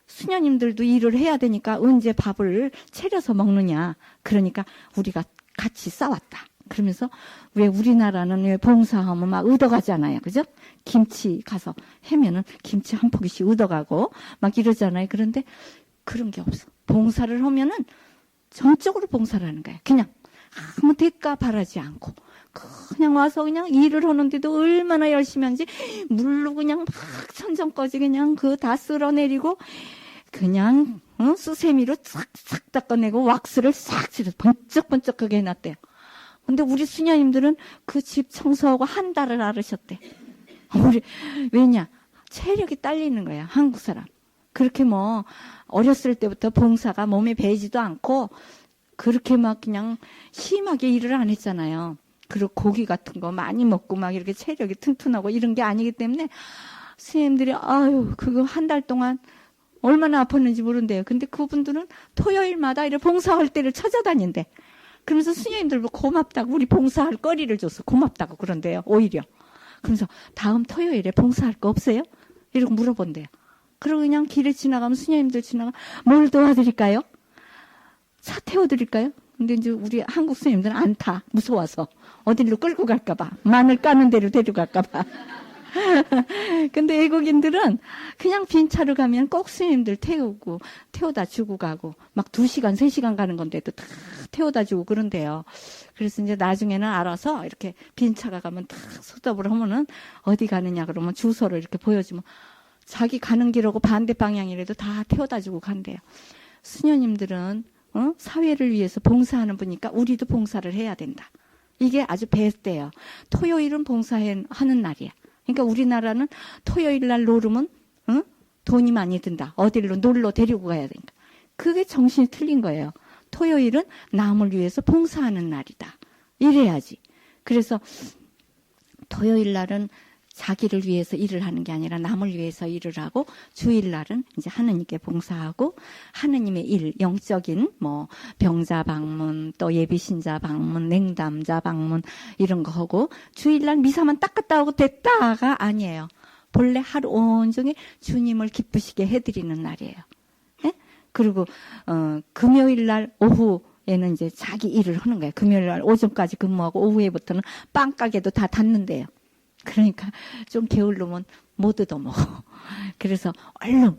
수녀님들도 일을 해야 되니까 언제 밥을 차려서 먹느냐. 그러니까 우리가 같이 싸왔다. 그러면서 왜 우리나라는 왜 봉사하면 막 얻어가잖아요. 그죠? 김치 가서 해면은 김치 한 포기씩 얻어가고 막 이러잖아요. 그런데 그런 게 없어. 봉사를 하면은 정적으로 봉사를 하는 거예요. 그냥 아무 대가 바라지 않고 그냥 와서 그냥 일을 하는데도 얼마나 열심히 하는지 물로 그냥 막 천정까지 그냥 그 다 쓸어내리고 그냥 수세미로 싹싹 닦아내고 왁스를 싹 칠해서 번쩍번쩍하게 해놨대요. 근데 우리 수녀님들은 그 집 청소하고 한 달을 앓으셨대. 왜냐? 체력이 딸리는 거야, 한국 사람. 그렇게 뭐, 어렸을 때부터 봉사가 몸에 배지도 않고, 그렇게 막 그냥 심하게 일을 안 했잖아요. 그리고 고기 같은 거 많이 먹고 막 이렇게 체력이 튼튼하고 이런 게 아니기 때문에, 스님들이, 그거 한 달 동안 얼마나 아팠는지 모른대요. 근데 그분들은 토요일마다 이렇게 봉사할 때를 찾아다닌대. 그러면서 수녀님들도 고맙다고 우리 봉사할 거리를 줘서 고맙다고 그런데요. 오히려. 그러면서 다음 토요일에 봉사할 거 없어요? 이러고 물어본대요. 그리고 그냥 길에 지나가면 수녀님들 지나가면 뭘 도와드릴까요? 차 태워드릴까요? 근데 이제 우리 한국 스님들은 안 타. 무서워서. 어디로 끌고 갈까봐. 마늘 까는 데로 데려갈까봐. 근데 외국인들은 그냥 빈 차로 가면 꼭 스님들 태워다 주고 가고, 막 2시간, 3시간 가는 건데도 다 태워다 주고 그런데요. 그래서 이제 나중에는 알아서 이렇게 빈 차가 가면 탁 스톱을 하면은 어디 가느냐 그러면 주소를 이렇게 보여주면 자기 가는 길하고 반대 방향이라도 다 태워다 주고 간대요. 수녀님들은 사회를 위해서 봉사하는 분이니까 우리도 봉사를 해야 된다. 이게 아주 베스트예요. 토요일은 봉사하는 날이야. 그러니까 우리나라는 토요일 날 노름은 돈이 많이 든다. 어디로 놀러 데리고 가야 되니까. 그게 정신이 틀린 거예요. 토요일은 남을 위해서 봉사하는 날이다. 이래야지. 그래서 토요일 날은 자기를 위해서 일을 하는 게 아니라 남을 위해서 일을 하고, 주일날은 이제 하느님께 봉사하고 하느님의 일, 영적인 뭐 병자 방문, 또 예비신자 방문, 냉담자 방문 이런 거 하고, 주일날 미사만 딱 갔다 오고 됐다가 아니에요. 본래 하루 온종일 주님을 기쁘시게 해드리는 날이에요. 예? 그리고 금요일날 오후에는 이제 자기 일을 하는 거예요. 금요일날 오전까지 근무하고 오후에부터는 빵가게도 다 닫는데요. 그러니까 좀 게을르면 못 얻어먹어. 그래서 얼른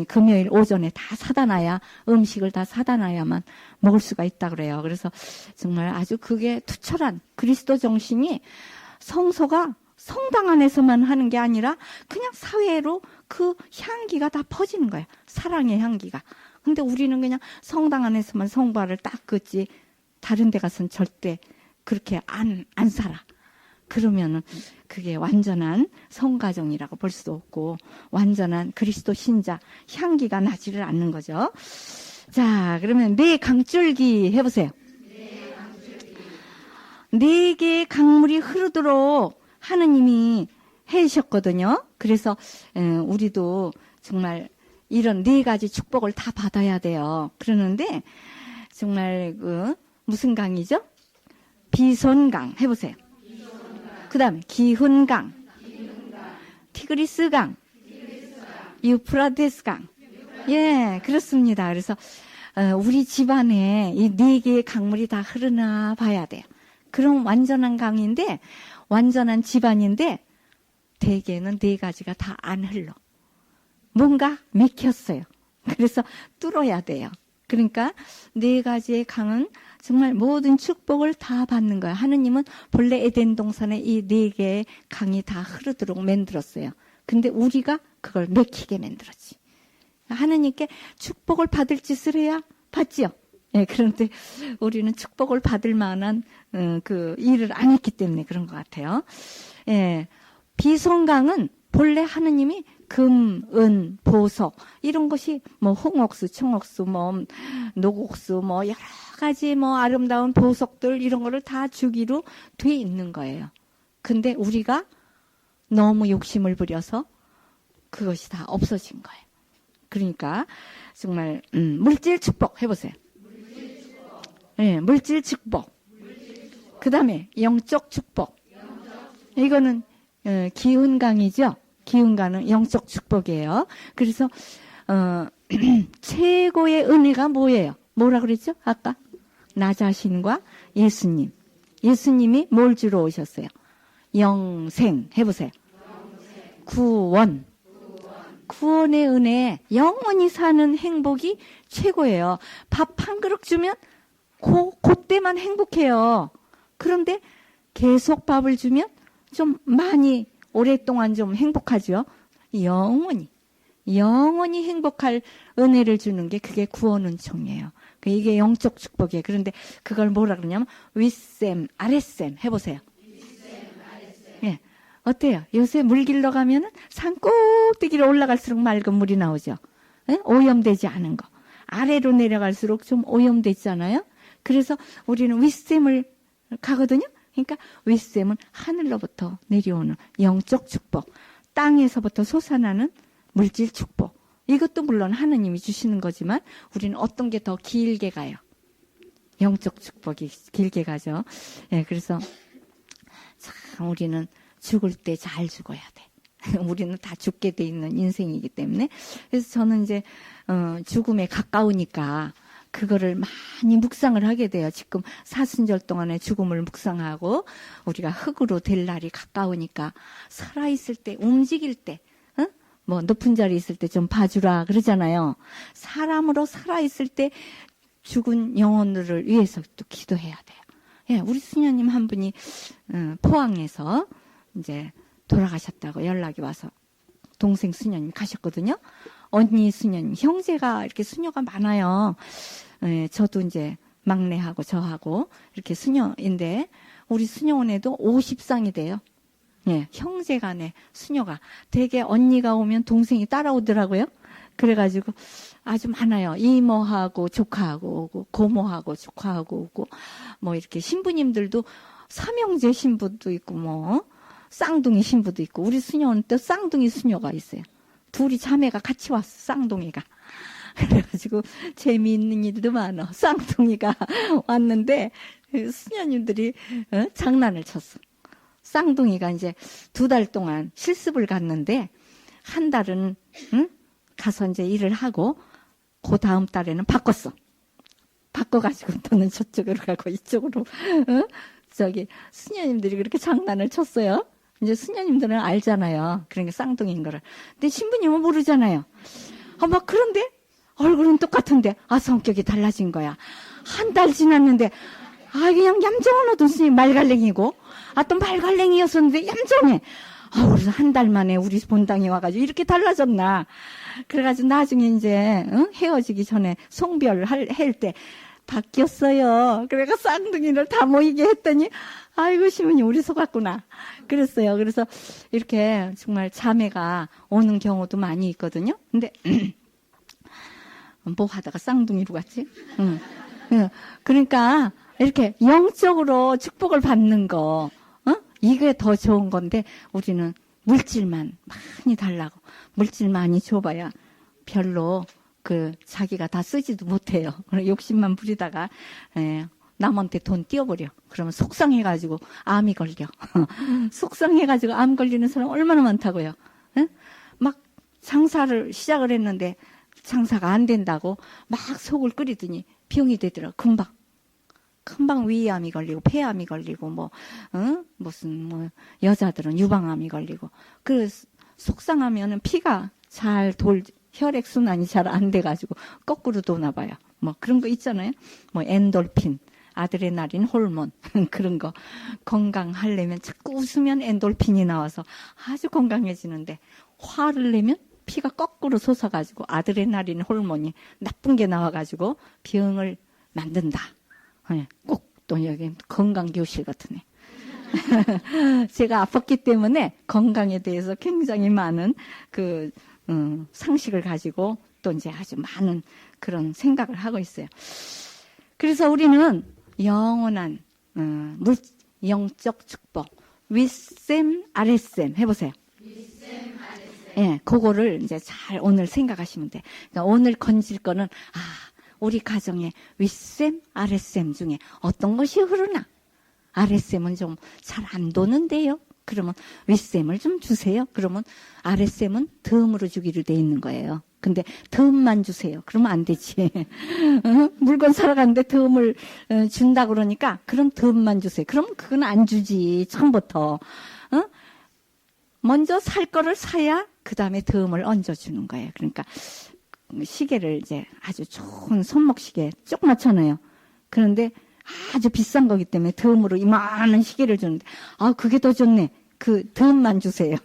금요일 오전에 다 사다 놔야, 음식을 다 사다 놔야만 먹을 수가 있다 그래요. 그래서 정말 아주 그게 투철한 그리스도 정신이 성소가 성당 안에서만 하는 게 아니라 그냥 사회로 그 향기가 다 퍼지는 거예요. 사랑의 향기가. 근데 우리는 그냥 성당 안에서만 성발을 딱 긋지 다른 데 가서는 절대 그렇게 안 살아. 그러면은 그게 완전한 성가정이라고 볼 수도 없고 완전한 그리스도 신자 향기가 나지를 않는 거죠. 자, 그러면 네 강줄기 해보세요. 네 개의 강물이 흐르도록 하느님이 해주셨거든요. 그래서 우리도 정말 이런 4가지 축복을 다 받아야 돼요. 그러는데 정말 무슨 강이죠? 비손강 해보세요. 그 다음에 기훈강, 티그리스강, 유프라데스강. 예, 그렇습니다. 그래서 우리 집안에 이 4개의 강물이 다 흐르나 봐야 돼요. 그럼 완전한 강인데, 완전한 집안인데 대개는 4가지가 다 안 흘러. 뭔가 맥혔어요. 그래서 뚫어야 돼요. 그러니까 4가지의 강은 정말 모든 축복을 다 받는 거예요. 하느님은 본래 에덴 동산에 이 4개의 강이 다 흐르도록 만들었어요. 근데 우리가 그걸 맥히게 만들었지. 하느님께 축복을 받을 짓을 해야 받지요. 예, 그런데 우리는 축복을 받을 만한 그 일을 안 했기 때문에 그런 것 같아요. 예, 비손강은 본래 하느님이 금, 은, 보석 이런 것이 뭐 홍옥수, 청옥수, 뭐 녹옥수, 뭐 여러 가지 뭐 아름다운 보석들 이런 거를 다 주기로 돼 있는 거예요. 근데 우리가 너무 욕심을 부려서 그것이 다 없어진 거예요. 그러니까 정말 물질 축복 해보세요. 네, 물질 축복. 그 다음에 영적 축복. 이거는 기운강이죠. 기운강은 영적 축복이에요. 그래서 최고의 은혜가 뭐예요? 뭐라 그랬죠? 아까 나 자신과 예수님. 예수님이 뭘 주러 오셨어요? 영생 해보세요. 구원. 구원의 은혜, 영원히 사는 행복이 최고예요. 밥 한 그릇 주면 그때만 행복해요. 그런데 계속 밥을 주면 좀 많이 오랫동안 좀 행복하죠. 영원히 행복할 은혜를 주는 게 그게 구원 은총이에요. 이게 영적 축복이에요. 그런데 그걸 뭐라 그러냐면 윗셈, 아랫셈 해보세요. 예, 어때요? 요새 물 길러 가면은 산 꼭대기로 올라갈수록 맑은 물이 나오죠. 예? 오염되지 않은 거. 아래로 내려갈수록 좀 오염됐잖아요. 그래서 우리는 윗셈을 가거든요. 그러니까 윗셈은 하늘로부터 내려오는 영적 축복, 땅에서부터 솟아나는 물질 축복. 이것도 물론 하느님이 주시는 거지만 우리는 어떤 게 더 길게 가요. 영적 축복이 길게 가죠. 예, 그래서 참 우리는 죽을 때 잘 죽어야 돼. 우리는 다 죽게 돼 있는 인생이기 때문에. 그래서 저는 이제 죽음에 가까우니까 그거를 많이 묵상을 하게 돼요. 지금 사순절 동안에 죽음을 묵상하고 우리가 흙으로 될 날이 가까우니까 살아있을 때, 움직일 때, 뭐 높은 자리 있을 때 좀 봐주라 그러잖아요. 사람으로 살아있을 때 죽은 영혼들을 위해서 또 기도해야 돼요. 예, 우리 수녀님 한 분이 포항에서 이제 돌아가셨다고 연락이 와서 동생 수녀님 가셨거든요. 언니 수녀님, 형제가 이렇게 수녀가 많아요. 예, 저도 이제 막내하고 저하고 이렇게 수녀인데 우리 수녀원에도 50쌍이 돼요. 예, 형제간에 수녀가 되게 언니가 오면 동생이 따라오더라고요. 그래가지고 아주 많아요. 이모하고 조카하고 오고 고모하고 조카하고 오고 뭐 이렇게 신부님들도 삼형제 신부도 있고 뭐 쌍둥이 신부도 있고 우리 수녀는 또 쌍둥이 수녀가 있어요. 둘이 자매가 같이 왔어. 쌍둥이가. 그래가지고 재미있는 일도 많아. 쌍둥이가 왔는데 수녀님들이 장난을 쳤어. 쌍둥이가 이제 2달 동안 실습을 갔는데 한 달은 가서 이제 일을 하고 그 다음 달에는 바꿨어. 바꿔가지고 너는 저쪽으로 가고 이쪽으로 저기 수녀님들이 그렇게 장난을 쳤어요. 이제 수녀님들은 알잖아요. 그러니까 쌍둥이인 거를. 근데 신부님은 모르잖아요. 막 그런데 얼굴은 똑같은데 성격이 달라진 거야. 한 달 지났는데 그냥 얌전한 어떤 말갈랭이고 또 말갈랭이였었는데 얌전해. 그래서 한 달 만에 우리 본당에 와가지고 이렇게 달라졌나. 그래가지고 나중에 이제 헤어지기 전에 송별 할 때 바뀌었어요. 그래가 쌍둥이를 다 모이게 했더니 아이고 시문이 우리 속았구나 그랬어요. 그래서 이렇게 정말 자매가 오는 경우도 많이 있거든요. 근데 뭐 하다가 쌍둥이로 갔지? 그러니까 이렇게 영적으로 축복을 받는 거 이게 더 좋은 건데 우리는 물질만 많이 달라고 물질 많이 줘봐야 별로 자기가 다 쓰지도 못해요. 욕심만 부리다가 남한테 돈 띄워버려. 그러면 속상해가지고 암이 걸려. 속상해가지고 암 걸리는 사람 얼마나 많다고요. 막 장사를 시작을 했는데 장사가 안 된다고 막 속을 끓이더니 병이 되더라. 금방 위암이 걸리고 폐암이 걸리고 무슨 여자들은 유방암이 걸리고 속상하면은 피가 잘 혈액 순환이 잘 안 돼가지고 거꾸로 도나 봐요. 그런 거 있잖아요. 엔돌핀, 아드레날린 호르몬 그런 거 건강하려면 자꾸 웃으면 엔돌핀이 나와서 아주 건강해지는데 화를 내면 피가 거꾸로 솟아가지고 아드레날린 호르몬이 나쁜 게 나와가지고 병을 만든다. 꼭 또 여기 건강교실 같으네. 제가 아팠기 때문에 건강에 대해서 굉장히 많은 상식을 가지고 또 이제 아주 많은 그런 생각을 하고 있어요. 그래서 우리는 영원한 영적 축복 윗셈 아랫셈 해보세요. 윗셈 아랫셈. 예, 그거를 이제 잘 오늘 생각하시면 돼. 그러니까 오늘 건질 거는 우리 가정에 윗셈 아랫셈 중에 어떤 것이 흐르나? 아랫셈은 좀 잘 안 도는데요. 그러면 윗셈을 좀 주세요. 그러면 아랫셈은 덤으로 주기로 돼 있는 거예요. 근데 덤만 주세요. 그러면 안 되지. 물건 사러 갔는데 덤을 준다 그러니까 그럼 덤만 주세요. 그럼 그건 안 주지. 처음부터. 먼저 살 거를 사야 그 다음에 덤을 얹어주는 거예요. 그러니까 시계를 이제 아주 좋은 손목시계 조그맣잖아요. 그런데 아주 비싼 거기 때문에 덤으로 이만한 시계를 주는데 그게 더 좋네. 그 덤만 주세요.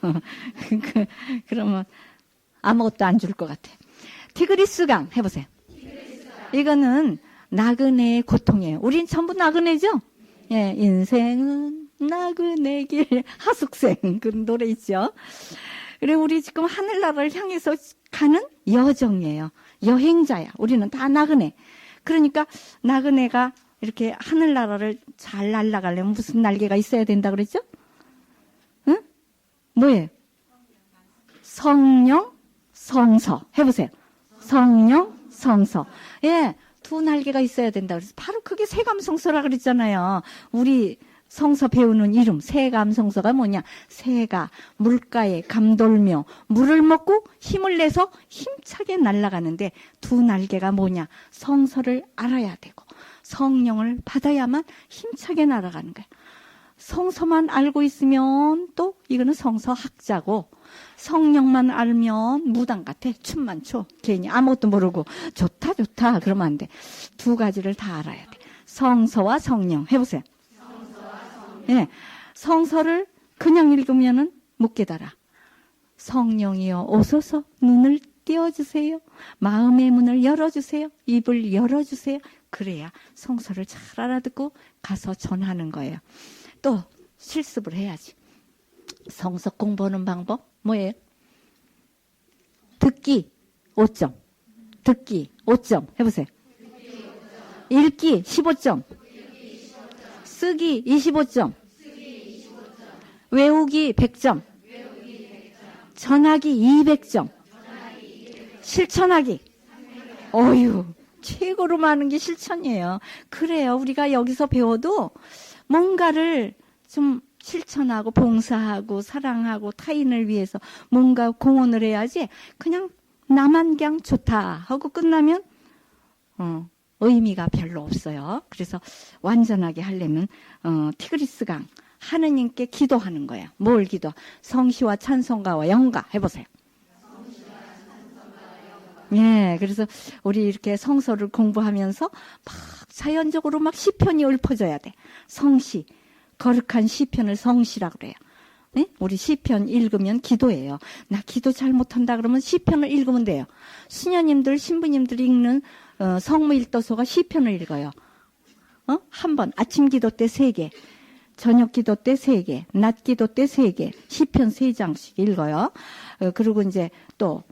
그러면 아무것도 안 줄 것 같아. 티그리스강 해보세요. 이거는 나그네의 고통이에요. 우린 전부 나그네죠? 예, 인생은 나그네 길 하숙생 그 노래 있죠. 그리고 우리 지금 하늘나라를 향해서 가는 여정이에요. 여행자야. 우리는 다 나그네. 그러니까 나그네가 이렇게 하늘나라를 잘 날아가려면 무슨 날개가 있어야 된다 그랬죠? 응? 뭐예요? 성령, 성서. 해보세요. 성령, 성서. 예, 2 날개가 있어야 된다 그래서 바로 그게 세감성서라 그랬잖아요. 우리 성서 배우는 이름, 새감성서가 뭐냐? 새가 물가에 감돌며 물을 먹고 힘을 내서 힘차게 날아가는데 두 날개가 뭐냐? 성서를 알아야 되고 성령을 받아야만 힘차게 날아가는 거야. 성서만 알고 있으면 또 이거는 성서학자고 성령만 알면 무당 같아. 춤만 춰. 괜히 아무것도 모르고 좋다 좋다 그러면 안 돼. 두 가지를 다 알아야 돼. 성서와 성령. 해보세요. 네, 성서를 그냥 읽으면은 못 깨달아. 성령이여 오소서 눈을 띄워주세요. 마음의 문을 열어주세요. 입을 열어주세요. 그래야 성서를 잘 알아듣고 가서 전하는 거예요. 또 실습을 해야지. 성서 공부하는 방법 뭐예요? 듣기 5점. 듣기 5점. 해보세요. 읽기 15점. 쓰기 25점. 외우기 100점. 전하기 200점. 실천하기. 어휴, 최고로 많은 게 실천이에요. 그래요. 우리가 여기서 배워도 뭔가를 좀 실천하고 봉사하고 사랑하고 타인을 위해서 뭔가 공헌을 해야지 그냥 나만 그냥 좋다 하고 끝나면 의미가 별로 없어요. 그래서 완전하게 하려면 티그리스강 하느님께 기도하는 거예요. 뭘 기도? 성시와 찬송가와 영가 해보세요. 예, 그래서 우리 이렇게 성서를 공부하면서 막 자연적으로 막 시편이 읊어져야 돼. 성시, 거룩한 시편을 성시라고 그래요. 네? 우리 시편 읽으면 기도예요. 나 기도 잘 못한다 그러면 시편을 읽으면 돼요. 수녀님들, 신부님들이 읽는 성무일도서가 시편을 읽어요. 한 번 아침 기도 때 3개, 저녁 기도 때 3개, 낮 기도 때 3개, 시편 3장씩 읽어요. 그리고 이제 또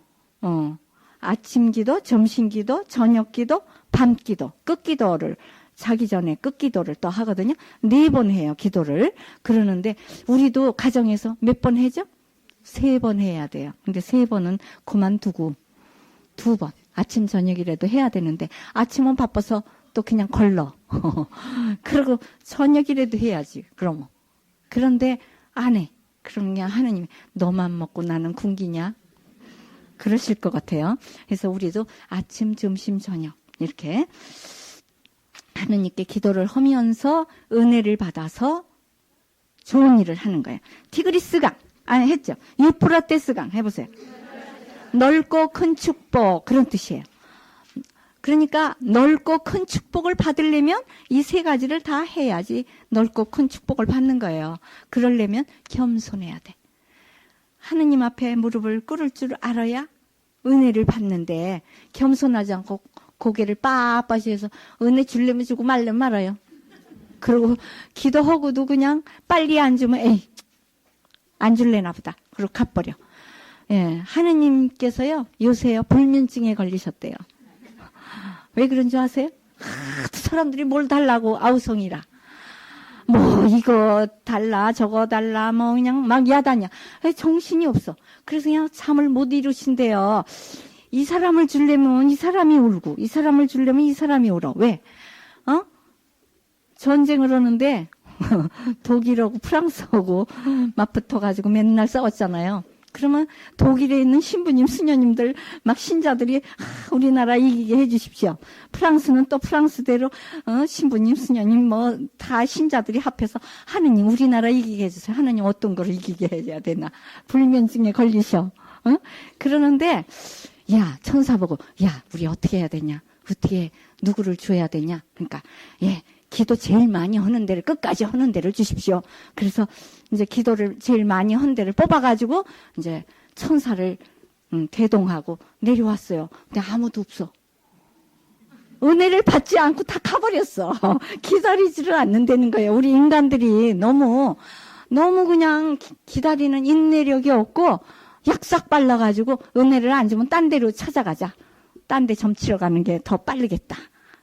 아침 기도, 점심 기도, 저녁 기도, 밤 기도, 끝기도를 자기 전에 끝기도를 또 하거든요. 4번 해요, 기도를. 그러는데 우리도 가정에서 몇 번 해죠? 3번 해야 돼요. 근데 3번은 그만두고 2번, 아침 저녁이라도 해야 되는데 아침은 바빠서 또 그냥 걸러. 그리고 저녁이라도 해야지. 그러면. 그런데 안 해. 그럼 그냥 하느님 너만 먹고 나는 굶기냐? 그러실 것 같아요. 그래서 우리도 아침, 점심, 저녁 이렇게 하느님께 기도를 하면서 은혜를 받아서 좋은 일을 하는 거예요. 티그리스강 했죠. 유프라테스강 해보세요. 넓고 큰 축복 그런 뜻이에요. 그러니까 넓고 큰 축복을 받으려면 이 3가지를 다 해야지 넓고 큰 축복을 받는 거예요. 그러려면 겸손해야 돼. 하느님 앞에 무릎을 꿇을 줄 알아야 은혜를 받는데 겸손하지 않고 고개를 빳빳이 해서 은혜 주려면 주고 말려면 말아요. 그리고 기도하고도 그냥 빨리 안 주면 에이 안 줄래나 보다. 그리고 가버려. 예, 하느님께서요 요새요 불면증에 걸리셨대요. 왜 그런 줄 아세요? 사람들이 뭘 달라고 아우성이라. 뭐 이거 달라 저거 달라 뭐 그냥 막 야단이야. 정신이 없어. 그래서 그냥 잠을 못 이루신대요. 이 사람을 주려면 이 사람이 울고 이 사람을 주려면 이 사람이 울어. 왜? 전쟁을 하는데 독일하고 프랑스하고 맞붙어가지고 맨날 싸웠잖아요. 그러면 독일에 있는 신부님, 수녀님들, 막 신자들이 우리나라 이기게 해주십시오. 프랑스는 또 프랑스대로 신부님, 수녀님 뭐 다 신자들이 합해서 하느님 우리나라 이기게 해주세요. 하느님 어떤 거를 이기게 해야 되나. 불면증에 걸리셔. 그러는데 야 천사 보고 야 우리 어떻게 해야 되냐. 어떻게 누구를 줘야 되냐. 그러니까 예. 기도 제일 많이 하는 데를 끝까지 하는 데를 주십시오. 그래서 이제 기도를 제일 많이 한 데를 뽑아가지고 이제 천사를 대동하고 내려왔어요. 근데 아무도 없어. 은혜를 받지 않고 다 가버렸어. 기다리지를 않는다는 거예요. 우리 인간들이 너무 그냥 기다리는 인내력이 없고 약삭 빨라가지고 은혜를 안 주면 딴 데로 찾아가자. 딴 데 점치러 가는 게 더 빠르겠다.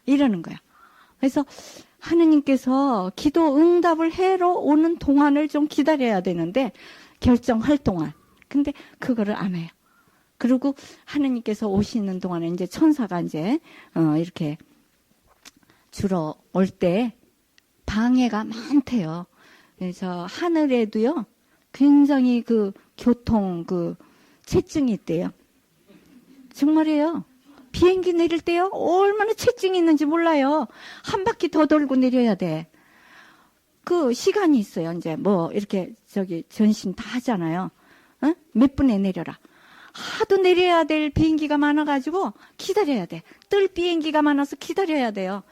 이러는 거야. 그래서 하느님께서 기도 응답을 해로 오는 동안을 좀 기다려야 되는데 결정할 동안 근데 그거를 안 해요. 그리고 하느님께서 오시는 동안에 이제 천사가 이제 이렇게 주러 올 때 방해가 많대요. 저 하늘에도요, 굉장히 그 교통 체증이 있대요. 정말이에요. 비행기 내릴 때요, 얼마나 체증이 있는지 몰라요. 한 바퀴 더 돌고 내려야 돼. 그 시간이 있어요. 이제 뭐 이렇게 전신 다 하잖아요. 어? 몇 분에 내려라. 하도 내려야 될 비행기가 많아가지고 기다려야 돼. 뜰 비행기가 많아서 기다려야 돼요.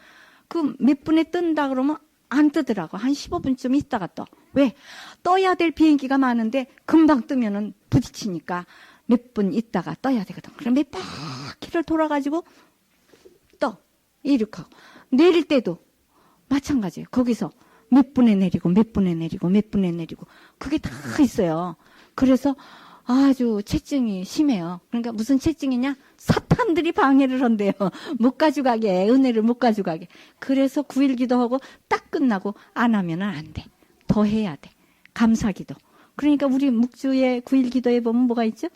그 몇 분에 뜬다 그러면 안 뜨더라고. 한 15분쯤 있다가 떠. 왜? 떠야 될 비행기가 많은데 금방 뜨면은 부딪히니까 몇 분 있다가 떠야 되거든. 그럼 몇 바퀴를 돌아가지고 떠. 이렇게 하고. 내릴 때도 마찬가지예요. 거기서 몇 분에 내리고 몇 분에 내리고 몇 분에 내리고 그게 다 있어요. 그래서 아주 체증이 심해요. 그러니까 무슨 체증이냐? 사탄들이 방해를 한대요. 못 가져가게, 은혜를 못 가져가게. 그래서 9일 기도하고 딱 끝나고 안 하면 안 돼. 더 해야 돼. 감사 기도. 그러니까 우리 묵주의 9일 기도에 보면 뭐가 있죠?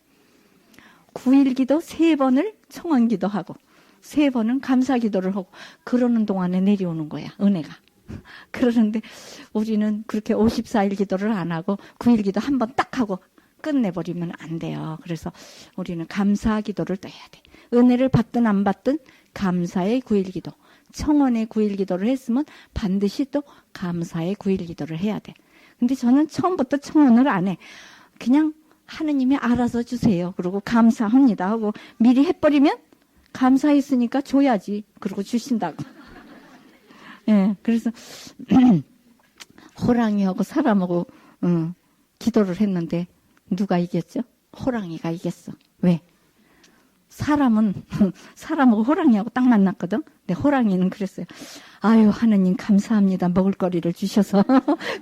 9일 기도 3번을 청원 기도하고 3번은 감사 기도를 하고 그러는 동안에 내려오는 거야, 은혜가. 그러는데 우리는 그렇게 54일 기도를 안 하고 9일 기도 한 번 딱 하고 끝내버리면 안 돼요. 그래서 우리는 감사 기도를 또 해야 돼. 은혜를 받든 안 받든 감사의 9일 기도, 청원의 9일 기도를 했으면 반드시 또 감사의 9일 기도를 해야 돼. 근데 저는 처음부터 청원을 안 해. 그냥 하느님이 알아서 주세요. 그리고 감사합니다 하고 미리 해버리면 감사했으니까 줘야지. 그러고 주신다고. 예, 그래서 호랑이하고 사람하고 기도를 했는데 누가 이겼죠? 호랑이가 이겼어. 왜? 사람하고 호랑이하고 딱 만났거든. 근데 호랑이는 그랬어요. 아유, 하느님 감사합니다. 먹을거리를 주셔서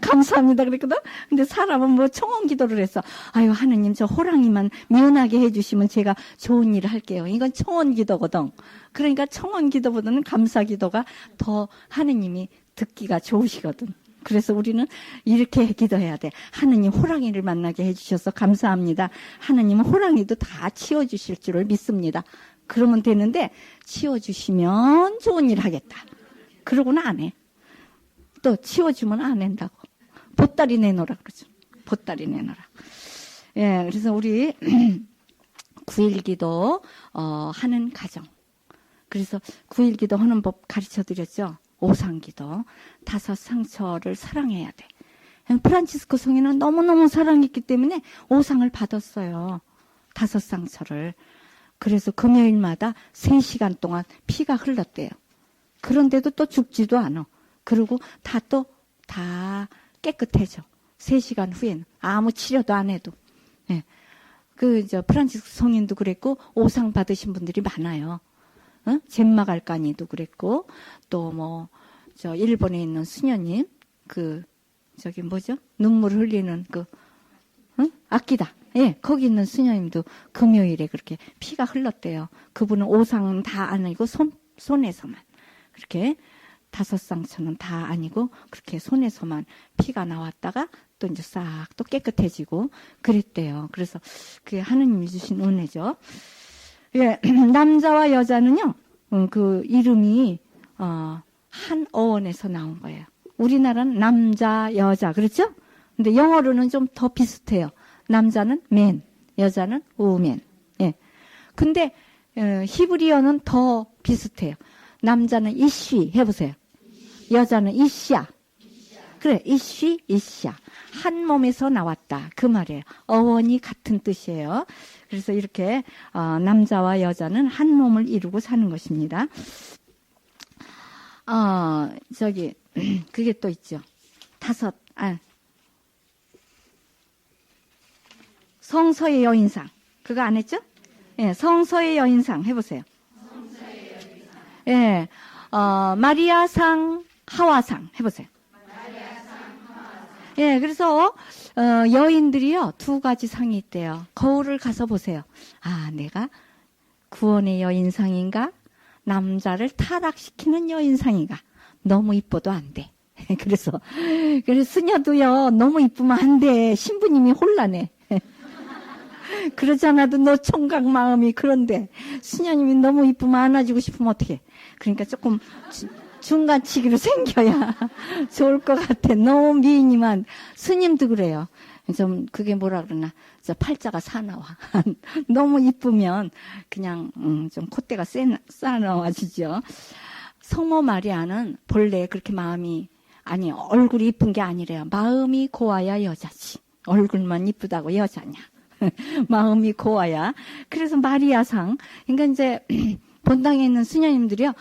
감사합니다 그랬거든. 근데 사람은 뭐 청원 기도를 했어. 아유, 하느님 저 호랑이만 미운하게 해주시면 제가 좋은 일을 할게요. 이건 청원 기도거든. 그러니까 청원 기도보다는 감사 기도가 더 하느님이 듣기가 좋으시거든. 그래서 우리는 이렇게 기도해야 돼. 하느님 호랑이를 만나게 해주셔서 감사합니다. 하느님은 호랑이도 다 치워주실 줄을 믿습니다. 그러면 되는데 치워주시면 좋은 일 하겠다. 그러고는 안 해. 또 치워주면 안 한다고. 보따리 내놓으라 그러죠. 보따리 내놓으라. 예, 그래서 우리 9일 기도 하는 가정. 그래서 9일 기도 하는 법 가르쳐 드렸죠. 오상기도, 5 상처를 사랑해야 돼. 프란치스코 성인은 너무너무 사랑했기 때문에 오상을 받았어요. 5 상처를. 그래서 금요일마다 3시간 동안 피가 흘렀대요. 그런데도 또 죽지도 않아. 그리고 다 깨끗해져. 3시간 후에는 아무 치료도 안 해도. 예. 프란치스코 성인도 그랬고 오상 받으신 분들이 많아요. 젠마갈까니도 그랬고, 또 일본에 있는 수녀님, 눈물 흘리는 악기다. 예, 거기 있는 수녀님도 금요일에 그렇게 피가 흘렀대요. 그분은 오상은 다 아니고 손에서만. 그렇게 5 상처는 다 아니고, 그렇게 손에서만 피가 나왔다가 또 이제 싹 또 깨끗해지고 그랬대요. 그래서 그게 하느님이 주신 은혜죠. 예, 남자와 여자는요, 그 이름이, 한 어원에서 나온 거예요. 우리나라는 남자, 여자, 그렇죠? 근데 영어로는 좀 더 비슷해요. 남자는 man, 여자는 woman. 예. 근데, 히브리어는 더 비슷해요. 남자는 이쉬, 해보세요. 여자는 이샤. 그래, 이쉬, 이샤. 한 몸에서 나왔다. 그 말이에요. 어원이 같은 뜻이에요. 그래서 이렇게 남자와 여자는 한 몸을 이루고 사는 것입니다. 그게 또 있죠. 성서의 여인상. 그거 안 했죠? 예, 성서의 여인상 해보세요. 예, 마리아상, 하와상 해보세요. 예, 그래서 여인들이요 2가지 상이 있대요. 거울을 가서 보세요. 아, 내가 구원의 여인상인가? 남자를 타락시키는 여인상인가? 너무 이뻐도 안 돼. 그래서 수녀도요 너무 이쁘면 안 돼. 신부님이 혼란해. 그러지 않아도 너 총각 마음이 그런데 수녀님이 너무 이쁘면 안아주고 싶으면 어떡해. 그러니까 조금 중간치기로 생겨야 좋을 것 같아. 너무 미인이만. 스님도 그래요. 좀 그게 뭐라 그러나 저 팔자가 사나워. 너무 이쁘면 그냥 좀 콧대가 싸나워지죠. 성모 마리아는 본래 그렇게 마음이 아니 얼굴이 이쁜 게 아니래요. 마음이 고와야 여자지. 얼굴만 이쁘다고 여자냐. 마음이 고와야. 그래서 마리아상. 그러니까 이제 본당에 있는 수녀님들이요.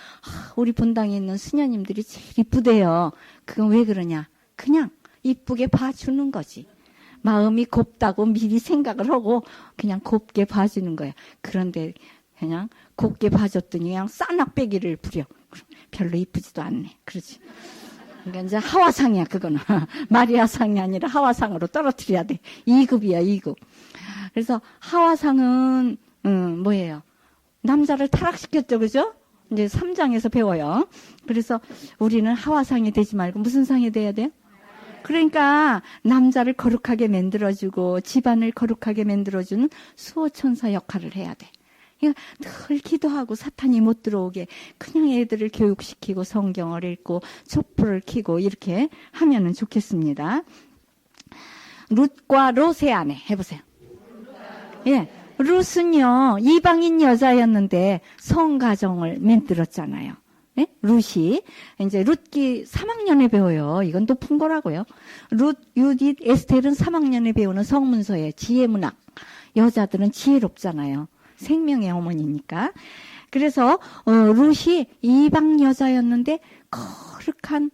우리 본당에 있는 수녀님들이 제일 이쁘대요. 그건 왜 그러냐. 그냥 이쁘게 봐주는 거지. 마음이 곱다고 미리 생각을 하고 그냥 곱게 봐주는 거야. 그런데 그냥 곱게 봐줬더니 그냥 싸낙빼기를 부려. 별로 이쁘지도 않네. 그러지. 그러니까 이제 하와상이야, 그거는. 마리아상이 아니라 하와상으로 떨어뜨려야 돼. 2급이야, 2급. 그래서 하와상은, 뭐예요? 남자를 타락시켰죠, 그죠? 이제 3장에서 배워요. 그래서 우리는 하와상이 되지 말고 무슨 상이 돼야 돼요? 그러니까 남자를 거룩하게 만들어주고 집안을 거룩하게 만들어주는 수호천사 역할을 해야 돼. 그러니까 늘 기도하고 사탄이 못 들어오게 그냥 애들을 교육시키고 성경을 읽고 촛불을 켜고 이렇게 하면은 좋겠습니다. 룻과 롯의 아내 해보세요. 예, 룻은요 이방인 여자였는데 성가정을 만들었잖아요. 예? 룻이 이제 룻기 3학년에 배워요. 이건 높은 거라고요. 룻, 유딧, 에스텔은 3학년에 배우는 성문서의 지혜문학. 여자들은 지혜롭잖아요. 생명의 어머니니까. 그래서 룻이 이방 여자였는데 거룩한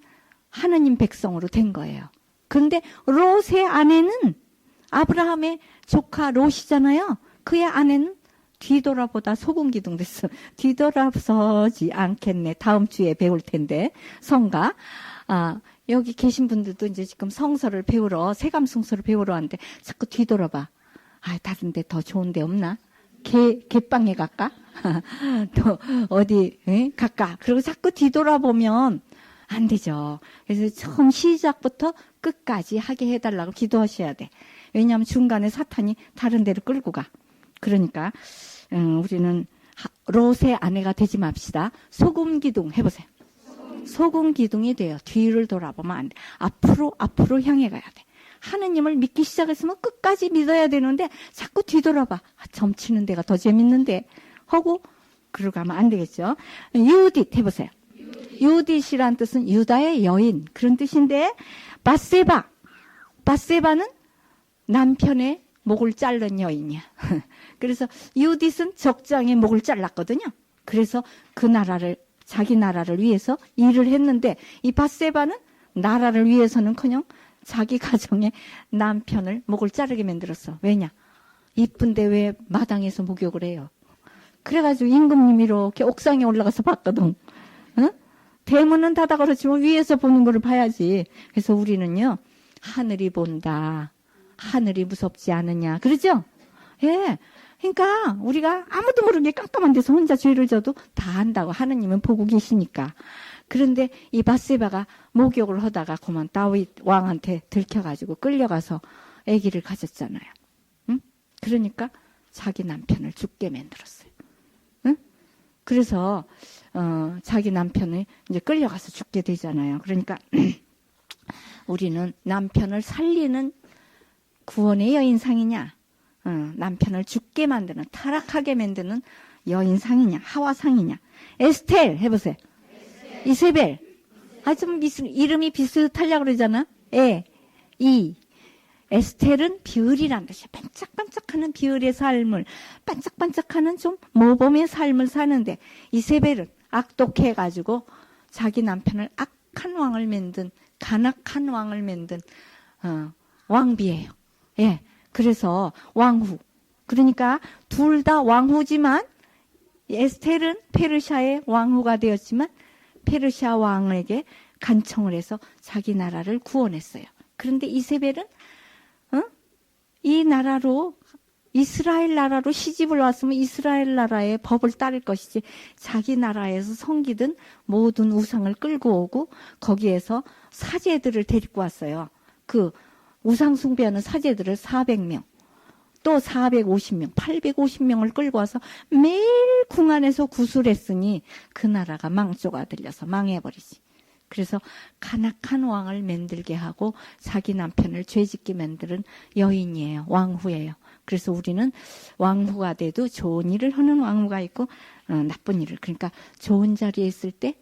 하느님 백성으로 된 거예요. 그런데 롯의 아내는 아브라함의 조카 롯이잖아요. 그의 아내는 뒤돌아보다 소금기둥 됐어. 뒤돌아서지 않겠네. 다음 주에 배울 텐데. 성가. 여기 계신 분들도 이제 지금 성서를 배우러, 세감성서를 배우러 왔는데 자꾸 뒤돌아봐. 다른 데 더 좋은 데 없나? 개빵에 갈까? 또 어디 갈까? 그리고 자꾸 뒤돌아보면 안 되죠. 그래서 처음 시작부터 끝까지 하게 해달라고 기도하셔야 돼. 왜냐하면 중간에 사탄이 다른 데로 끌고 가. 그러니까 우리는 롯의 아내가 되지 맙시다. 소금기둥 해보세요. 소금기둥이 돼요. 뒤를 돌아보면 안 돼. 앞으로 향해 가야 돼. 하느님을 믿기 시작했으면 끝까지 믿어야 되는데 자꾸 뒤돌아봐. 점치는 데가 더 재밌는데 하고 그러고 가면 안 되겠죠. 유딧 해보세요. 유딧이란 뜻은 유다의 여인 그런 뜻인데 바세바는 남편의 목을 자른 여인이야. 그래서 유딧은 적장의 목을 잘랐거든요. 그래서 그 나라를 자기 나라를 위해서 일을 했는데 이 바세바는 나라를 위해서는커녕 자기 가정의 남편을 목을 자르게 만들었어. 왜냐? 이쁜데 왜 마당에서 목욕을 해요? 그래가지고 임금님이 이렇게 옥상에 올라가서 봤거든. 응? 대문은 닫아 그렇지만 위에서 보는 거를 봐야지. 그래서 우리는요. 하늘이 본다. 하늘이 무섭지 않으냐. 그러죠? 예. 그러니까 우리가 아무도 모르게 깜깜한 데서 혼자 죄를 져도 다 안다고. 하느님은 보고 계시니까. 그런데 이 바세바가 목욕을 하다가 그만 다윗 왕한테 들켜가지고 끌려가서 아기를 가졌잖아요. 응? 그러니까 자기 남편을 죽게 만들었어요. 응? 그래서 자기 남편을 이제 끌려가서 죽게 되잖아요. 그러니까 우리는 남편을 살리는 구원의 여인상이냐, 남편을 죽게 만드는 타락하게 만드는 여인상이냐, 하와상이냐. 에스텔 해보세요. 이세벨. 좀 이름이 비슷하려고 그러잖아. 에스텔은 비을이란 뜻이야. 반짝반짝하는 비을의 삶을, 반짝반짝하는 좀 모범의 삶을 사는데, 이세벨은 악독해가지고 자기 남편을 악한 왕을 만든, 간악한 왕을 만든, 왕비예요. 예. 그래서 왕후. 그러니까 둘 다 왕후지만, 에스텔은 페르시아의 왕후가 되었지만, 페르시아 왕에게 간청을 해서 자기 나라를 구원했어요. 그런데 이세벨은 이 나라로 이스라엘 나라로 시집을 왔으면 이스라엘 나라의 법을 따를 것이지 자기 나라에서 섬기던 모든 우상을 끌고 오고 거기에서 사제들을 데리고 왔어요. 그 우상 숭배하는 사제들을 400명 또 450명, 850명을 끌고 와서 매일 궁 안에서 구술했으니 그 나라가 망조가 들려서 망해버리지. 그래서 간악한 왕을 만들게 하고 자기 남편을 죄짓게 만드는 여인이에요. 왕후예요. 그래서 우리는 왕후가 돼도 좋은 일을 하는 왕후가 있고 나쁜 일을, 그러니까 좋은 자리에 있을 때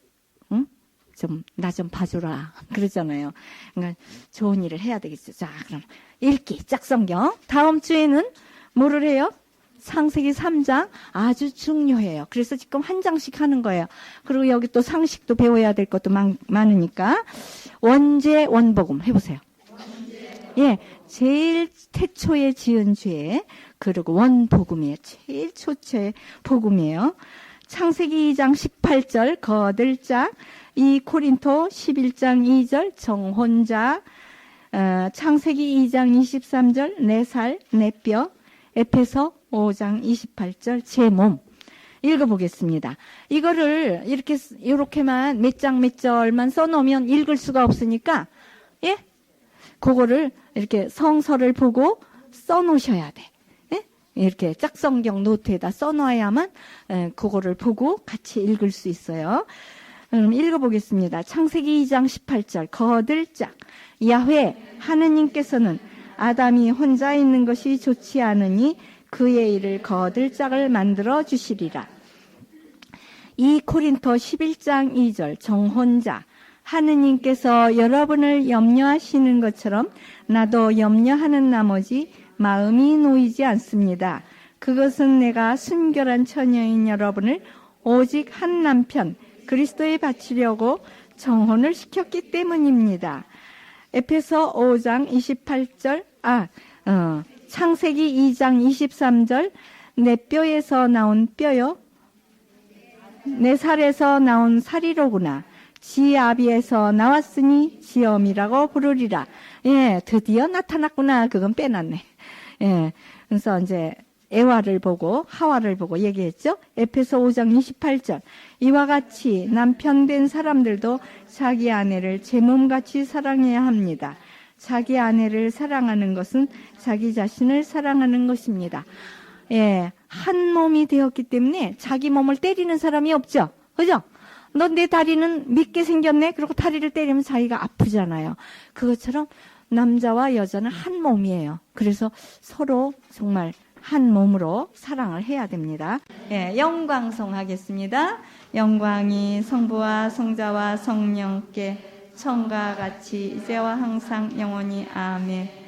나 좀 봐주라 그러잖아요. 그러니까 좋은 일을 해야 되겠죠. 자, 그럼 읽기 짝성경. 다음 주에는 뭐를 해요? 창세기 3장 아주 중요해요. 그래서 지금 한 장씩 하는 거예요. 그리고 여기 또 상식도 배워야 될 것도 많으니까 원죄 원복음 해보세요. 예, 제일 태초에 지은 죄, 그리고 원복음이에요. 제일 초초의 복음이에요. 창세기 2장 18절 거들짝, 2 코린토 11장 2절 정혼자, 창세기 2장 23절 내 살, 내 뼈, 에페소 5장 28절 제 몸. 읽어보겠습니다. 이거를 이렇게만 몇 장 몇 절만 써놓으면 읽을 수가 없으니까, 예? 그거를 이렇게 성서를 보고 써놓으셔야 돼. 예? 이렇게 짝성경 노트에다 써놔야만 그거를 보고 같이 읽을 수 있어요. 읽어보겠습니다. 창세기 2장 18절 거들짝 야훼 하느님께서는 아담이 혼자 있는 것이 좋지 않으니 그의 일을 거들짝을 만들어 주시리라. 2 코린토 11장 2절 정혼자 하느님께서 여러분을 염려하시는 것처럼 나도 염려하는 나머지 마음이 놓이지 않습니다. 그것은 내가 순결한 처녀인 여러분을 오직 한 남편 그리스도에 바치려고 정혼을 시켰기 때문입니다. 에페소 5장 28절 창세기 2장 23절 내 뼈에서 나온 뼈요 내 살에서 나온 살이로구나. 지 아비에서 나왔으니 지엄이라고 부르리라. 예, 드디어 나타났구나. 그건 빼놨네. 예, 그래서 이제 에와를 보고 하와를 보고 얘기했죠. 에페소 5장 28절 이와 같이 남편 된 사람들도 자기 아내를 제 몸같이 사랑해야 합니다. 자기 아내를 사랑하는 것은 자기 자신을 사랑하는 것입니다. 예, 한 몸이 되었기 때문에 자기 몸을 때리는 사람이 없죠. 그죠? 너 내 다리는 밉게 생겼네? 그리고 다리를 때리면 자기가 아프잖아요. 그것처럼 남자와 여자는 한 몸이에요. 그래서 서로 정말 한 몸으로 사랑을 해야 됩니다. 예, 영광송 하겠습니다. 영광이 성부와 성자와 성령께 처음과 같이 이제와 항상 영원히 아멘.